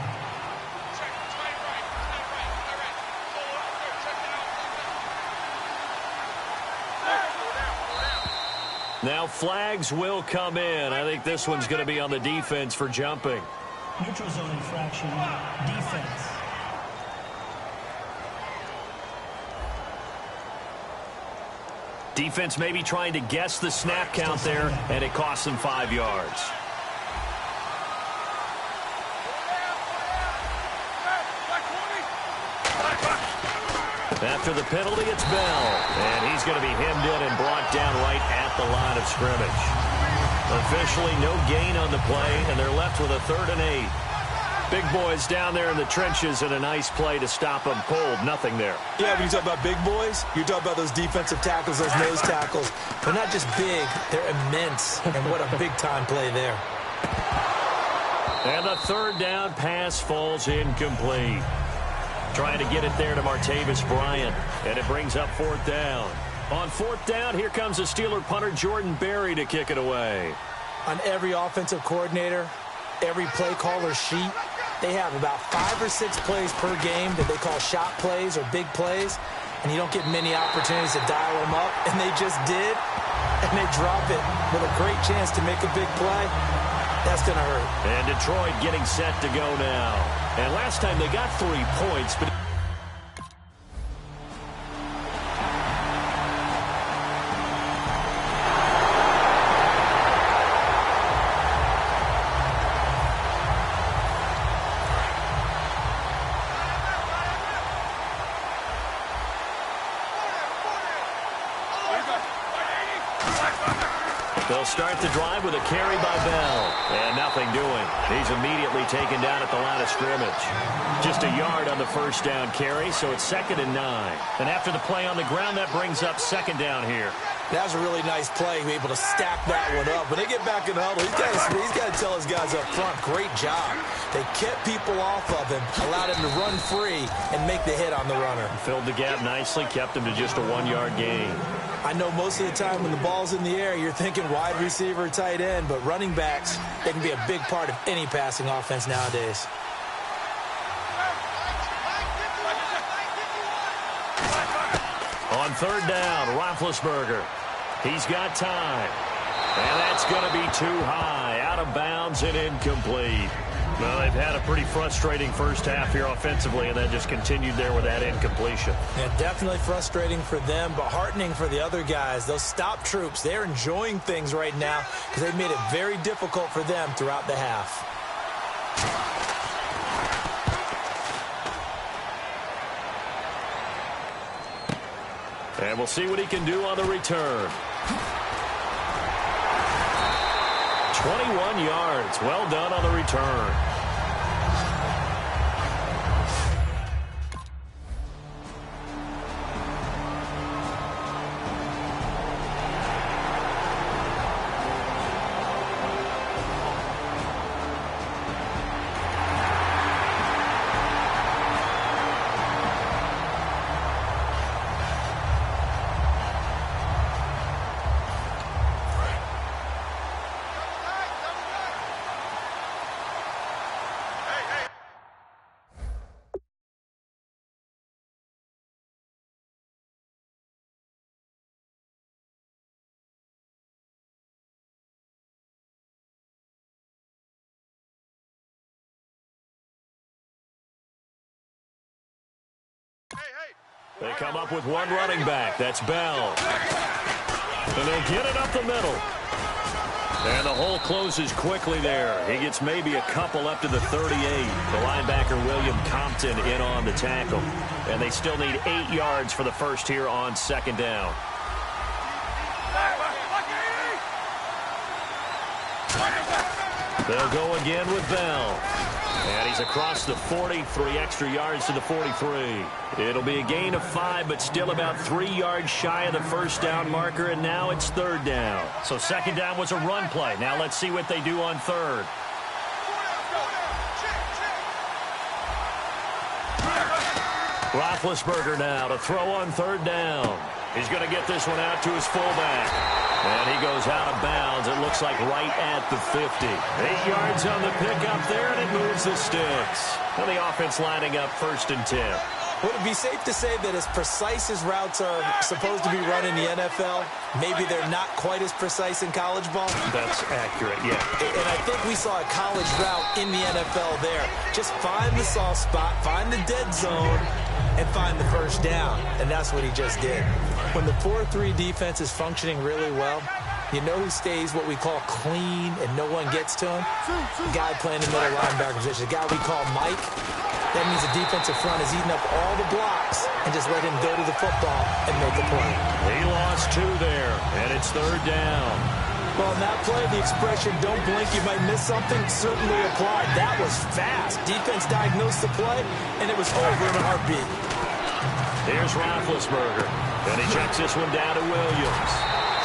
Now flags will come in. I think this one's going to be on the defense for jumping. Neutral zone infraction, defense. Defense maybe trying to guess the snap count there, and it costs them 5 yards. After the penalty, it's Bell. And he's going to be hemmed in and brought down right at the line of scrimmage. Officially no gain on the play, and they're left with a 3rd and 8. Big boys down there in the trenches, and a nice play to stop them cold. Nothing there. Yeah, when you talk about big boys, you talk about those defensive tackles, those nose tackles. They're not just big, they're immense. And what a big-time play there. And the 3rd down pass falls incomplete. Trying to get it there to Martavis Bryant, and it brings up 4th down. On 4th down, here comes the Steeler punter Jordan Berry to kick it away. On every offensive coordinator, every play caller sheet, they have about 5 or 6 plays per game that they call shot plays or big plays, and you don't get many opportunities to dial them up, and they just did, and they drop it with a great chance to make a big play. That's going to hurt. And Detroit getting set to go now. And last time they got 3 points, but... They'll start the drive with a carry by Bell. And nothing doing. He's immediately taken down at the line of scrimmage. Just a yard on the first down carry, so it's 2nd and 9. And after the play on the ground, that brings up 2nd down here. That was a really nice play, be able to stack that one up. When they get back in the huddle, he's got to tell his guys up front, great job. They kept people off of him, allowed him to run free, and make the hit on the runner. Filled the gap nicely, kept him to just a 1-yard gain. I know most of the time when the ball's in the air, you're thinking wide receiver, tight end, but running backs, they can be a big part of any passing offense nowadays. On 3rd down, Roethlisberger. He's got time. And that's going to be too high. Out of bounds and incomplete. Well, they've had a pretty frustrating first half here offensively, and then just continued there with that incompletion. Yeah, definitely frustrating for them, but heartening for the other guys. Those stop troops, they're enjoying things right now because they've made it very difficult for them throughout the half. And we'll see what he can do on the return. 21 yards. Well done on the return. They come up with one running back. That's Bell. And they'll get it up the middle. And the hole closes quickly there. He gets maybe a couple up to the 38. The linebacker, William Compton, in on the tackle. And they still need 8 yards for the first here on second down. They'll go again with Bell. And he's across the 40, 3 extra yards to the 43. It'll be a gain of 5, but still about 3 yards shy of the first down marker, and now it's third down. So second down was a run play. Now let's see what they do on third. Roethlisberger now to throw on third down. He's going to get this one out to his fullback. And he goes out of bounds. It looks like right at the 50. 8 yards on the pickup there, and it moves the sticks. And the offense lining up 1st and 10. Would it be safe to say that as precise as routes are supposed to be run in the NFL, maybe they're not quite as precise in college ball? That's accurate, yeah. And I think we saw a college route in the NFL there. Just find the soft spot, find the dead zone, and find the first down. And that's what he just did. When the 4-3 defense is functioning really well, you know who stays what we call clean and no one gets to him? The guy playing the middle linebacker position, the guy we call Mike. That means the defensive front is eating up all the blocks and just let him go to the football and make a play. He lost 2 there, and it's third down. Well, in that play, the expression, don't blink, you might miss something, certainly applied. That was fast. Defense diagnosed the play, and it was over in a heartbeat. Here's Roethlisberger, and he checks this one down to Williams.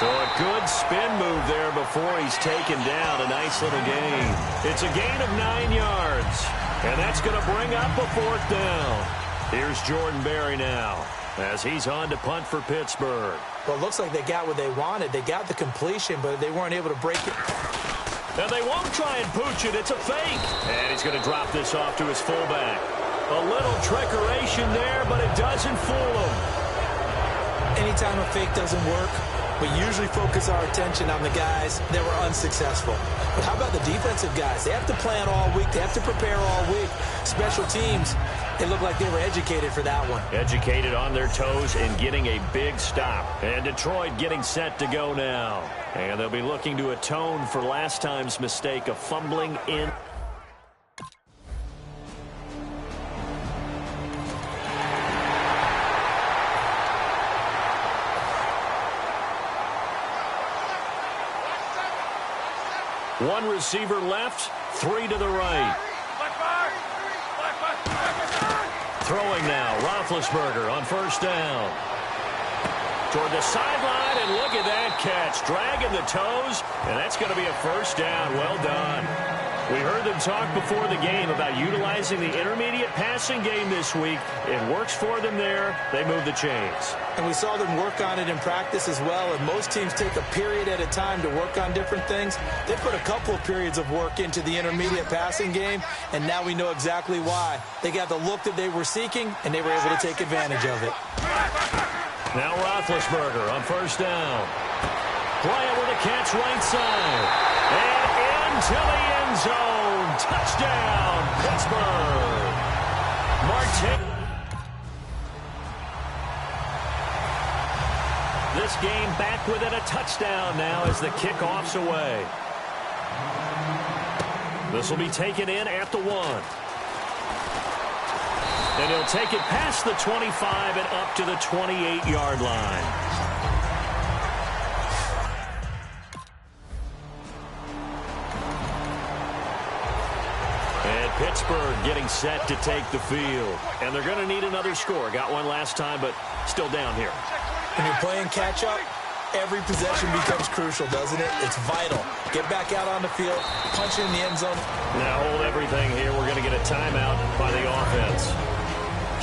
So a good spin move there before he's taken down. A nice little gain. It's a gain of 9 yards, and that's going to bring up a 4th down. Here's Jordan Berry now as he's on to punt for Pittsburgh. Well, it looks like they got what they wanted. They got the completion, but they weren't able to break it. And they won't try and pooch it. It's a fake. And he's going to drop this off to his fullback. A little trickeration there, but it doesn't fool him. Anytime a fake doesn't work, we usually focus our attention on the guys that were unsuccessful. But how about the defensive guys? They have to plan all week. They have to prepare all week. Special teams, it looked like they were educated for that one. Educated on their toes and getting a big stop. And Detroit getting set to go now. And they'll be looking to atone for last time's mistake of fumbling in. One receiver left, 3 to the right. Throwing now, Roethlisberger on first down. Toward the sideline, and look at that catch. Dragging the toes, and that's going to be a first down. Well done. We heard them talk before the game about utilizing the intermediate passing game this week. It works for them there. They move the chains. And we saw them work on it in practice as well. And most teams take a period at a time to work on different things. They put a couple of periods of work into the intermediate passing game, and now we know exactly why. They got the look that they were seeking, and they were able to take advantage of it. Now Roethlisberger on first down. Bryant with a catch right side. And into the end zone. Touchdown, Pittsburgh. Martin. This game back within a touchdown now as the kickoff's away. This will be taken in at the 1. And he'll take it past the 25 and up to the 28-yard line. And Pittsburgh getting set to take the field. And they're going to need another score. Got one last time, but still down here. When you're playing catch-up, every possession becomes crucial, doesn't it? It's vital. Get back out on the field, punch it in the end zone. Now hold everything here. We're going to get a timeout by the offense.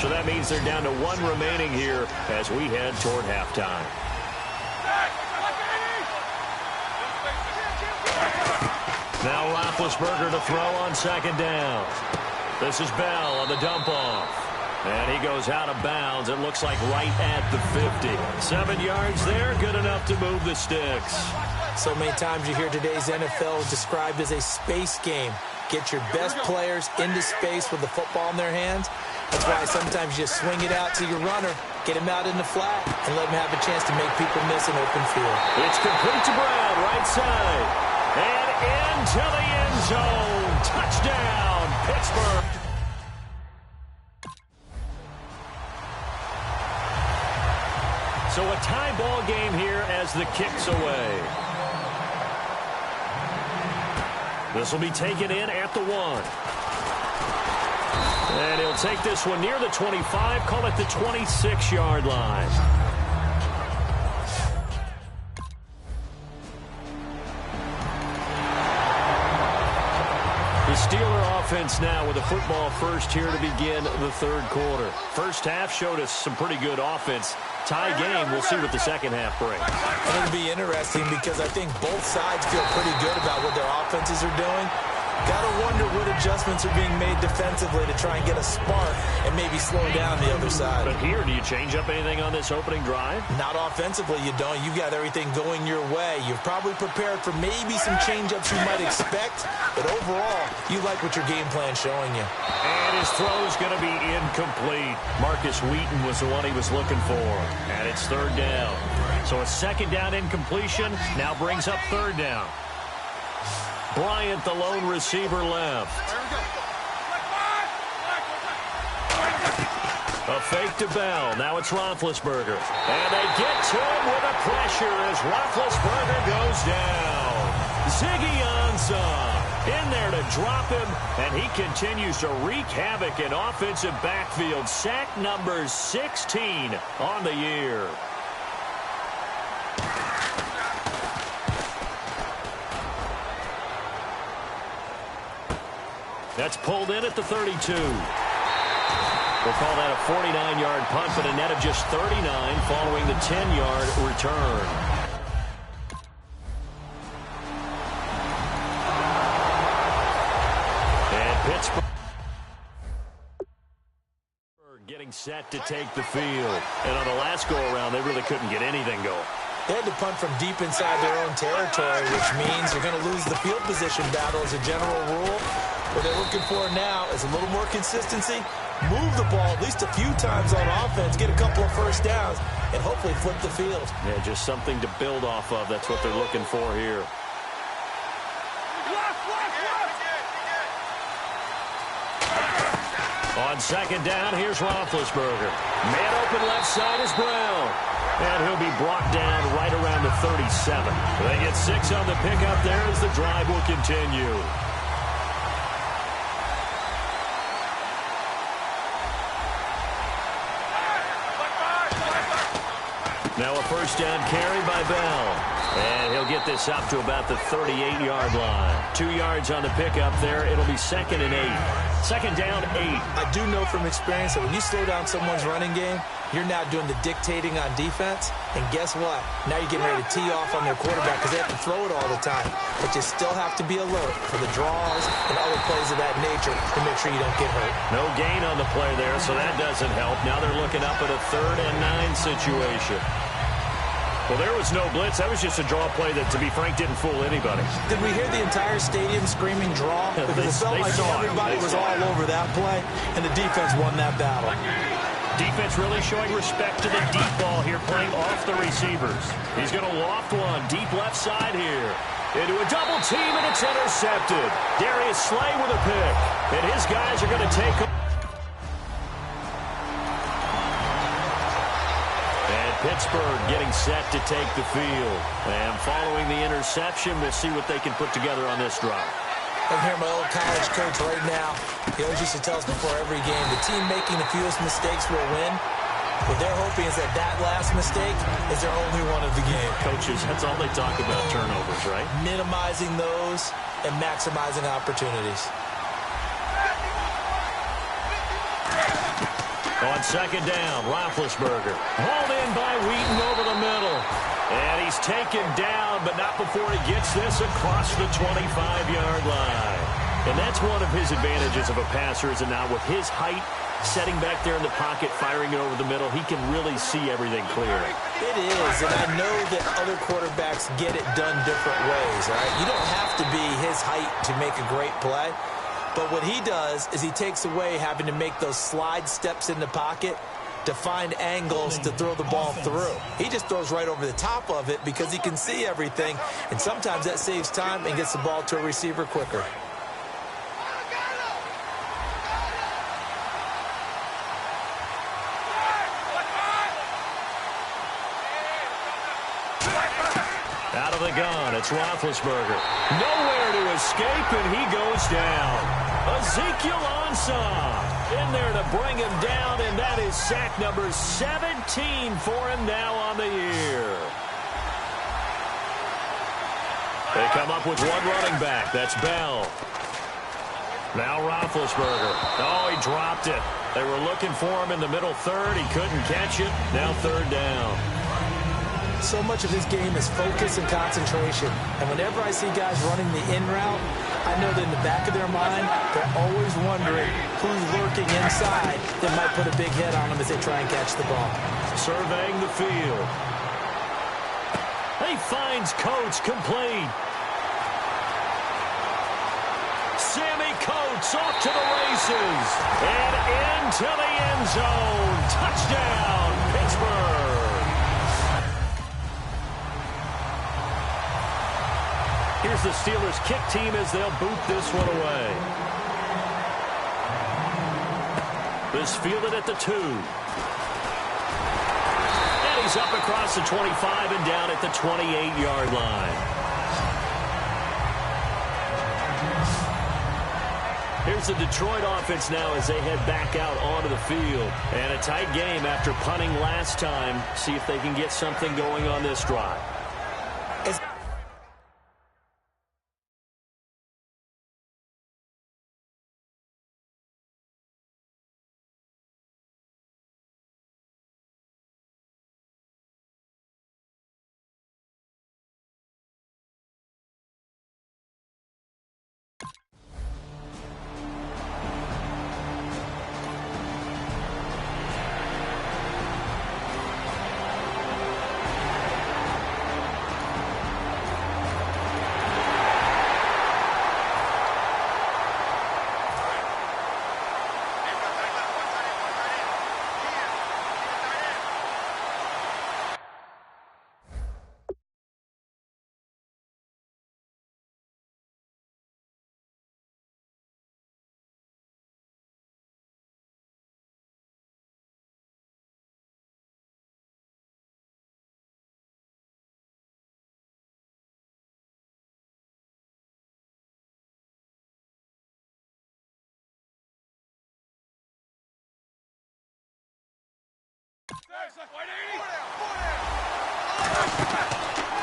So that means they're down to 1 remaining here as we head toward halftime. Now Roethlisberger to throw on second down. This is Bell on the dump-off. And he goes out of bounds. It looks like right at the 50. 7 yards there, good enough to move the sticks. So many times you hear today's NFL described as a space game. Get your best players into space with the football in their hands. That's why sometimes you swing it out to your runner, get him out in the flat, and let him have a chance to make people miss an open field. It's complete to Brown, right side. And into the end zone. Touchdown, Pittsburgh. So a tie ball game here as the kick's away. This will be taken in at the 1. And he'll take this one near the 25, call it the 26-yard line. The Steeler offense now with a football first here to begin the third quarter. First half showed us some pretty good offense. Tie game, we'll see what the second half brings. And it'll be interesting because I think both sides feel pretty good about what their offenses are doing. Gotta wonder what adjustments are being made defensively to try and get a spark and maybe slow down the other side. But here, do you change up anything on this opening drive? Not offensively, you don't. You've got everything going your way. You've probably prepared for maybe some change-ups you might expect, but overall, you like what your game plan's showing you. And his throw's going to be incomplete. Marcus Wheaton was the one he was looking for. And it's third down. So a second down incompletion now brings up third down. Bryant, the lone receiver, left. A fake to Bell. Now it's Roethlisberger. And they get to him with a pressure as Roethlisberger goes down. Ziggy Ansah in there to drop him, and he continues to wreak havoc in offensive backfield. Sack number 16 on the year. That's pulled in at the 32. We'll call that a 49-yard punt, but a net of just 39 following the 10-yard return. And Pittsburgh getting set to take the field. And on the last go-around, they really couldn't get anything going. They had to punt from deep inside their own territory, which means you're going to lose the field position battle as a general rule. What they're looking for now is a little more consistency, move the ball at least a few times on offense, get a couple of first downs, and hopefully flip the field. Yeah, just something to build off of. That's what they're looking for here. On second down, here's Roethlisberger. Man open left side is Brown. And he'll be brought down right around the 37. They get 6 on the pickup there as the drive will continue. Now a first down carry by Bell. And he'll get this up to about the 38-yard line. 2 yards on the pickup there. It'll be 2nd and 8. Second down, 8. I do know from experience that when you slow down someone's running game, you're now doing the dictating on defense. And guess what? Now you're getting ready to tee off on their quarterback because they have to throw it all the time. But you still have to be alert for the draws and other plays of that nature to make sure you don't get hurt. No gain on the play there, so that doesn't help. Now they're looking up at a 3rd and 9 situation. Well, there was no blitz. That was just a draw play that, to be frank, didn't fool anybody. Did we hear the entire stadium screaming draw? Because it felt like everybody was all over that play, and the defense won that battle. Defense really showing respect to the deep ball here, playing off the receivers. He's going to loft one deep left side here. Into a double team, and it's intercepted. Darius Slay with a pick. And his guys are going to take him. And Pittsburgh getting set to take the field. And following the interception, we'll see what they can put together on this drive. I'm here, my old college coach right now. He always used to tell us before every game, the team making the fewest mistakes will win. What they're hoping is that that last mistake is their only one of the game. Coaches, that's all they talk about, turnovers, right? Minimizing those and maximizing opportunities. On second down, Roethlisberger. Hauled in by Wheaton over the middle. And he's taken down, but not before he gets this across the 25-yard line. And that's one of his advantages of a passer, is that now with his height, setting back there in the pocket, firing it over the middle, he can really see everything clear. It is, and I know that other quarterbacks get it done different ways, all right? You don't have to be his height to make a great play. But what he does is he takes away having to make those slide steps in the pocket to find angles to throw the ball through. He just throws right over the top of it because he can see everything, and sometimes that saves time and gets the ball to a receiver quicker. Out of the gun, it's Roethlisberger. Nowhere to escape, and he goes down. Ezekiel Ansah in there to bring him down, and that is sack number 17 for him now on the year. They come up with one running back. That's Bell. Now Roethlisberger. Oh, he dropped it. They were looking for him in the middle third. He couldn't catch it. Now third down. So much of this game is focus and concentration. And whenever I see guys running the in route, I know that in the back of their mind, they're always wondering who's lurking inside that might put a big hit on them as they try and catch the ball. Surveying the field. He finds Coates complete. Sammy Coates off to the races. And into the end zone. Touchdown, Pittsburgh. Here's the Steelers' kick team as they'll boot this one away. This fielded at the 2. And he's up across the 25 and down at the 28-yard line. Here's the Detroit offense now as they head back out onto the field. And a tight game after punting last time. See if they can get something going on this drive.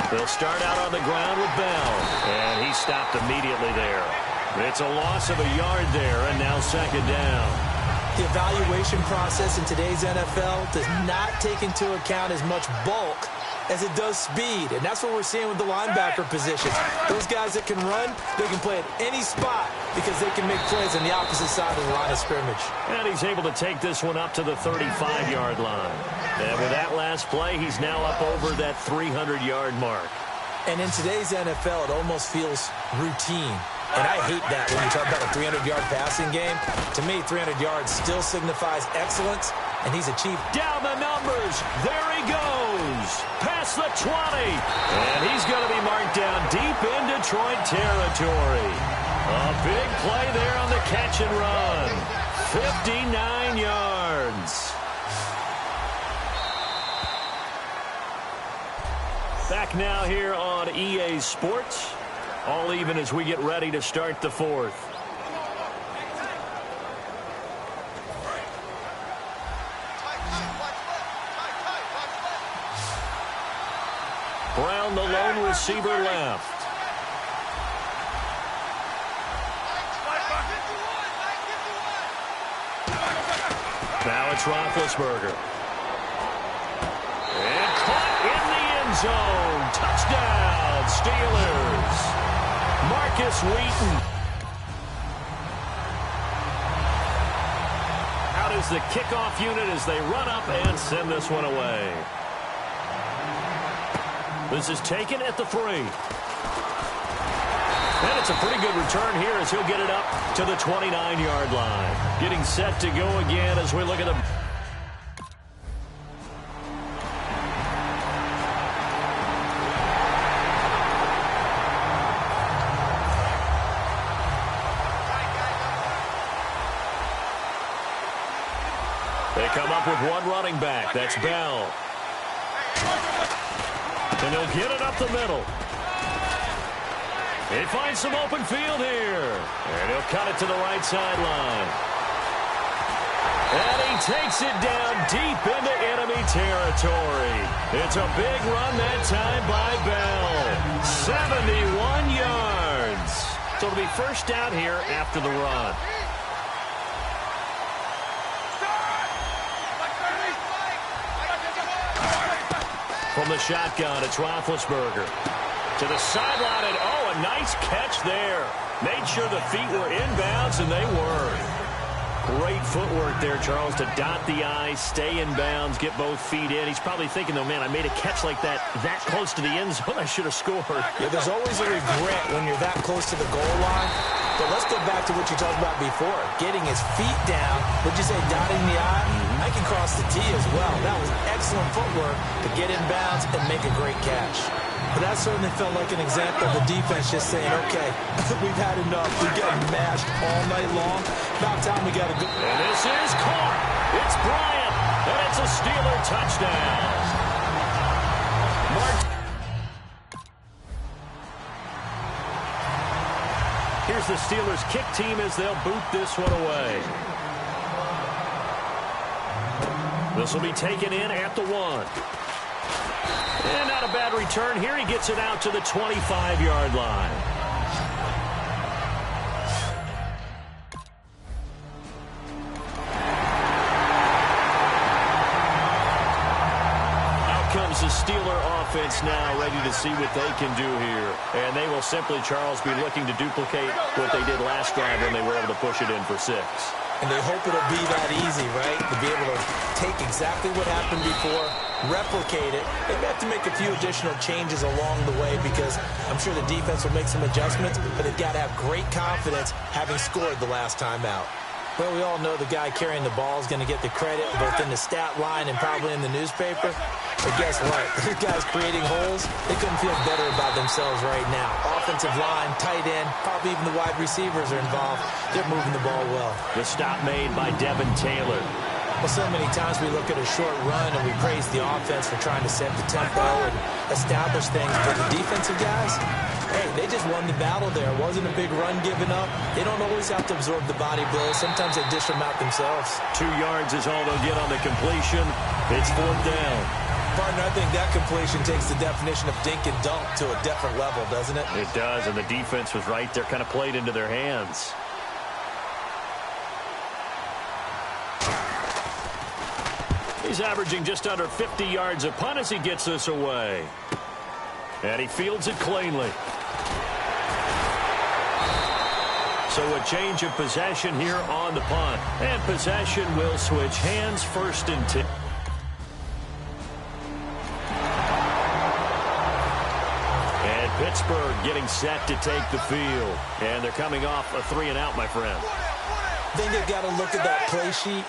They'll start out on the ground with Bell, and he stopped immediately there. It's a loss of a yard there, and now second down. The evaluation process in today's NFL does not take into account as much bulk as it does speed, and that's what we're seeing with the linebacker positions. Those guys that can run, they can play at any spot because they can make plays on the opposite side of the line of scrimmage. And he's able to take this one up to the 35-yard line. And with that last play, he's now up over that 300-yard mark. And in today's NFL, it almost feels routine. And I hate that when you talk about a 300-yard passing game. To me, 300 yards still signifies excellence, and he's achieved. Down the numbers. There he goes. Past the 20. And he's going to be marked down deep in Detroit territory. A big play there on the catch and run. 59 yards. Back now here on EA Sports. All even as we get ready to start the fourth. Brown, the lone receiver, left. Now it's Roethlisberger. And caught in the end zone. Touchdown, Steelers. Marcus Wheaton. Out is the kickoff unit as they run up and send this one away. This is taken at the 3. And it's a pretty good return here as he'll get it up to the 29-yard line. Getting set to go again as we look at them. They come up with one running back. That's Bell. And he'll get it up the middle. He finds some open field here. And he'll cut it to the right sideline. And he takes it down deep into enemy territory. It's a big run that time by Bell. 71 yards. So it'll be first down here after the run. From the shotgun, it's Roethlisberger. To the sideline, and oh, a nice catch there. Made sure the feet were inbounds, and they were. Great footwork there, Charles, to dot the I, stay in bounds, get both feet in. He's probably thinking, though, man, I made a catch like that close to the end zone. I should have scored. Yeah, there's always a regret when you're that close to the goal line. But let's go back to what you talked about before. Getting his feet down. Would you say dotting the I? I can cross the T as well. That was excellent footwork to get in bounds and make a great catch. But that certainly felt like an example of the defense just saying, okay, we've had enough. We've gotten mashed all night long. About time we got to go. And this is caught. It's Bryant. And it's a Steeler touchdown. Here's the Steelers kick team as they'll boot this one away. This will be taken in at the 1. And not a bad return here. He gets it out to the 25-yard line. Out comes the Steeler offense now, ready to see what they can do here. And they will simply, Charles, be looking to duplicate what they did last drive when they were able to push it in for 6. And they hope it'll be that easy, right? To be able to take exactly what happened before, replicate it. They may have to make a few additional changes along the way because I'm sure the defense will make some adjustments, but they've got to have great confidence having scored the last time out. Well, we all know the guy carrying the ball is going to get the credit both in the stat line and probably in the newspaper. But guess what? These guys creating holes, they couldn't feel better about themselves right now. Offensive line, tight end, probably even the wide receivers are involved. They're moving the ball well. The stop made by Devin Taylor. Well, so many times we look at a short run and we praise the offense for trying to set the tempo and establish things. But the defensive guys, hey, they just won the battle there. It wasn't a big run given up. They don't always have to absorb the body blows. Sometimes they dish them out themselves. 2 yards is all they'll get on the completion. It's 4th down. Partner, I think that completion takes the definition of dink and dunk to a different level, doesn't it? It does, and the defense was right there, kind of played into their hands. He's averaging just under 50 yards a punt as he gets this away. And he fields it cleanly. So a change of possession here on the punt. And possession will switch hands, 1st and 10. And Pittsburgh getting set to take the field. And they're coming off a 3-and-out, my friend. I think they've got to look at that play sheet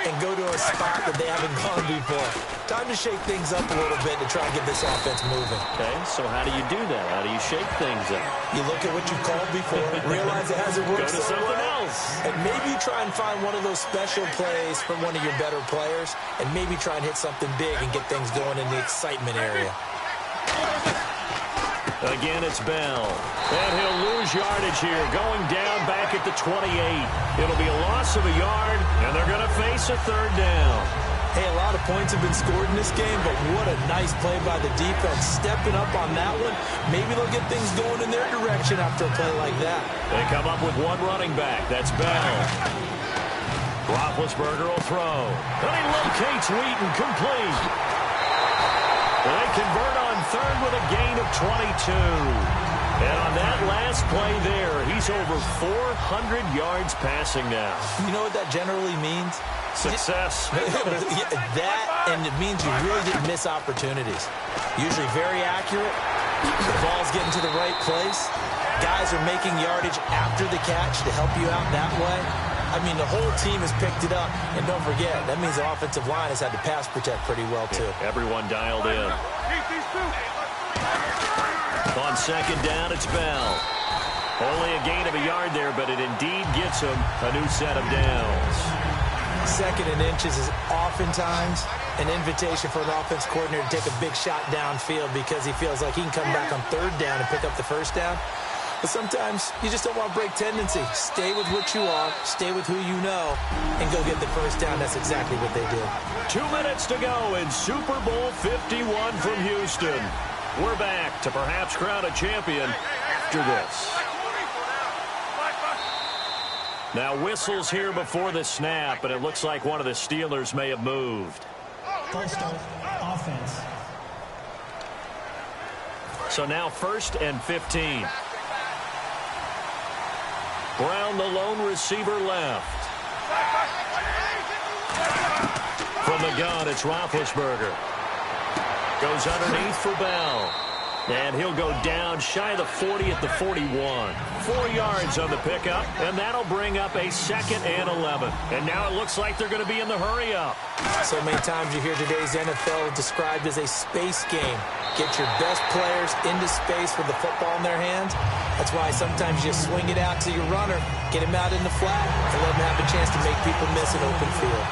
and go to a spot that they haven't gone before. Time to shake things up a little bit to try and get this offense moving. Okay, so how do you do that? How do you shake things up? You look at what you called before, realize it hasn't worked Go to something else. And maybe try and find one of those special plays from one of your better players, and maybe try and hit something big and get things going in the excitement area. Again, it's Bell. And he'll lose yardage here, going down back at the 28. It'll be a loss of a yard, and they're going to face a 3rd down. Hey, a lot of points have been scored in this game, but what a nice play by the defense. Stepping up on that one, maybe they'll get things going in their direction after a play like that. They come up with one running back. That's Bell. Roethlisberger will throw. And he locates Wheaton, complete. They convert on 3rd with a gain of 22. And on that last play there, he's over 400 yards passing now. You know what that generally means? Success. That, and it means you really didn't miss opportunities. Usually very accurate. The ball's getting to the right place. Guys are making yardage after the catch to help you out that way. I mean, the whole team has picked it up. And don't forget, that means the offensive line has had to pass protect pretty well, too. Yeah, everyone dialed in. On 2nd down, it's Bell. Only a gain of a yard there, but it indeed gets him a new set of downs. Second and inches is oftentimes an invitation for an offense coordinator to take a big shot downfield because he feels like he can come back on third down and pick up the first down. But sometimes you just don't want to break tendency. Stay with what you are, stay with who you know, and go get the first down. That's exactly what they did. 2 minutes to go in Super Bowl 51 from Houston. We're back to perhaps crown a champion after this. Now whistles here before the snap, and it looks like one of the Steelers may have moved. False start, offense. So now 1st and 15. Brown, the lone receiver, left. From the gun, it's Roethlisberger. Goes underneath for Bell. And he'll go down shy of the 40 at the 41. 4 yards on the pickup, and that'll bring up a 2nd and 11. And now it looks like they're going to be in the hurry-up. So many times you hear today's NFL described as a space game. Get your best players into space with the football in their hands. That's why sometimes you swing it out to your runner, get him out in the flat, and let him have a chance to make people miss an open field.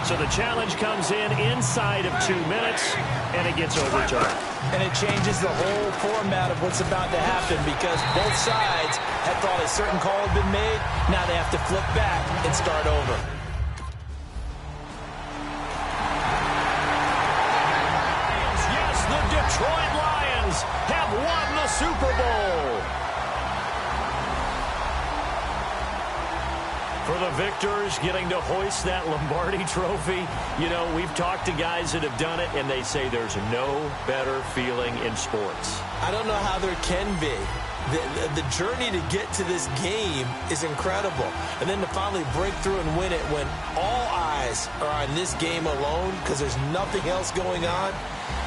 So the challenge comes in inside of 2 minutes, and it gets overturned. And it changes the whole format of what's about to happen because both sides had thought a certain call had been made. Now they have to flip back and start over. Yes, the Detroit Lions have won the Super Bowl. For the victors, getting to hoist that Lombardi trophy, you know, we've talked to guys that have done it, and they say there's no better feeling in sports. I don't know how there can be. The journey to get to this game is incredible. And then to finally break through and win it when all eyes are on this game alone because there's nothing else going on,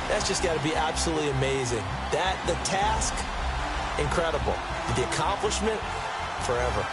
that's just got to be absolutely amazing. The task, incredible. The accomplishment, forever.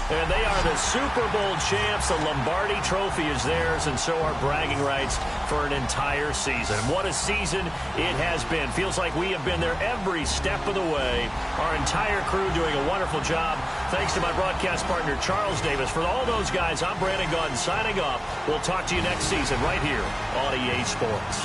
And they are the Super Bowl champs. The Lombardi trophy is theirs, and so are bragging rights for an entire season. What a season it has been. Feels like we have been there every step of the way. Our entire crew doing a wonderful job. Thanks to my broadcast partner, Charles Davis. For all those guys, I'm Brandon Gaudin signing off. We'll talk to you next season right here on EA Sports.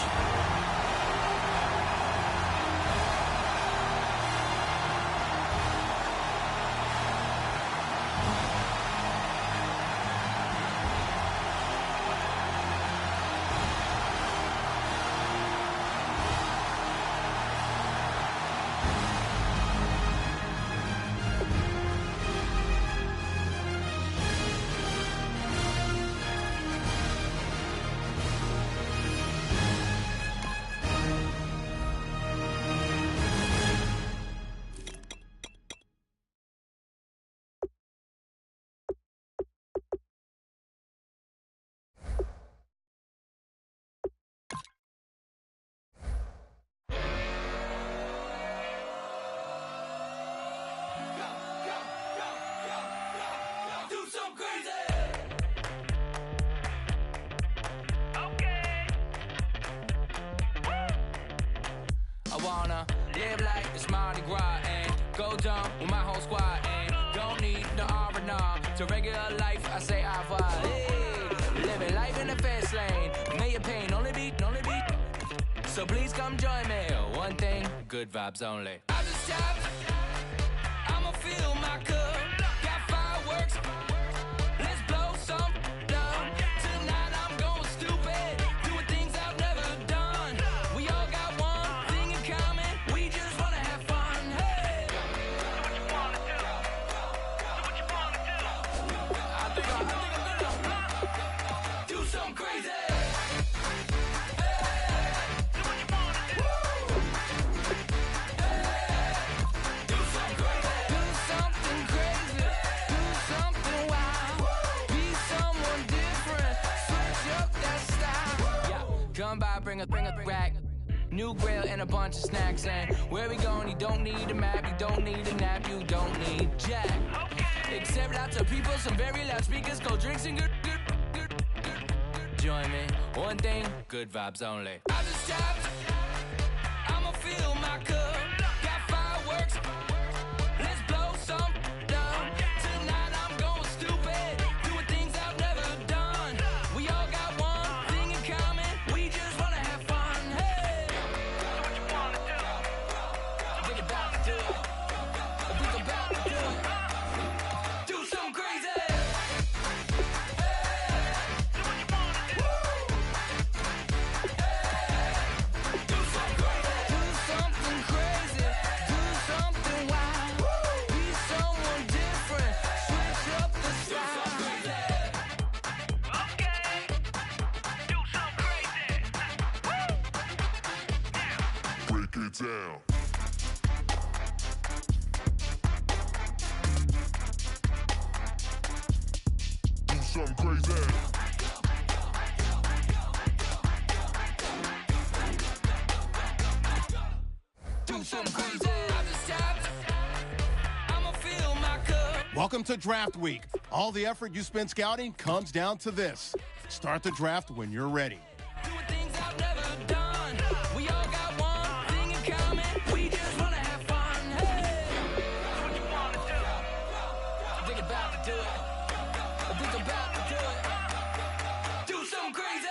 Live like it's Mardi Gras and go dumb with my whole squad and don't need no R&R. To regular life, I say au revoir. Hey, living life in the fast lane. May your pain only beat. So please come join me. One thing, good vibes only. I just tap, I'ma fill my cup. Got fireworks, let's blow some dumb. Tonight I'm going stupid, doing things I've never done. We all got one thing in common, we just bring a rack. New grill and a bunch of snacks. And where we going, you don't need a map, you don't need a nap, you don't need jack. Except lots of people, some very loud speakers, cold drinks and good. Join me, one thing, good vibes only. I just tapped, I'ma fill my cup. Got fireworks, let's blow some down. Tonight I'm going stupid, doing things I've never done. We all got one thing in common, we just wanna have fun. Hey, what you wanna do? Think about to do it. Think about to do it. Do something crazy. Down. Do something crazy. Do something crazy. I just tapped. I'ma fill my cup. Welcome to Draft Week. All the effort you spend scouting comes down to this. Start the draft when you're ready. Doing things I've never done. We all got one thing in common. We just wanna have fun. Hey, what you wanna do? Think about to do it. Think about to do it. Do something crazy.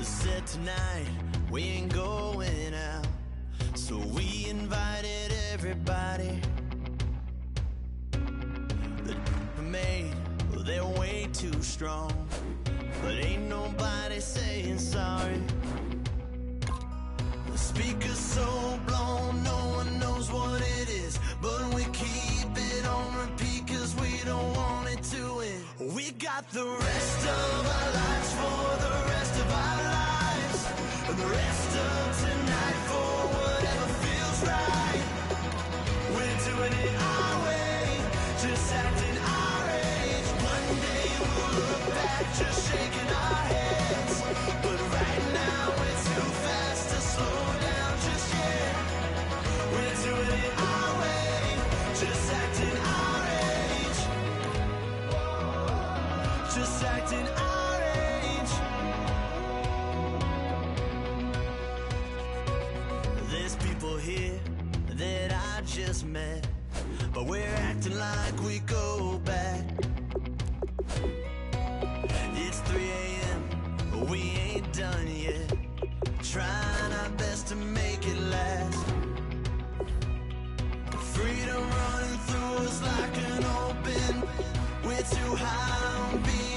Said tonight we ain't going out, so we invited everybody. The made, well, they're way too strong, but ain't nobody saying sorry. The speaker's so blown, no one knows what it is, but we keep it on repeat cause we don't want it to end. We got the rest of our lives for the rest of our lives, and the rest of tonight for whatever feels right. We're doing it our way, just acting our age. One day we'll look back just shaking our heads, but right now we're too fast to slow down just yet. We're doing it our way, just acting our age, just acting our age. There's people here that I just met, but we're acting like we go back. It's 3 a.m., but we ain't done yet, trying our best to make it last. Freedom running through us like an open, we're too high on being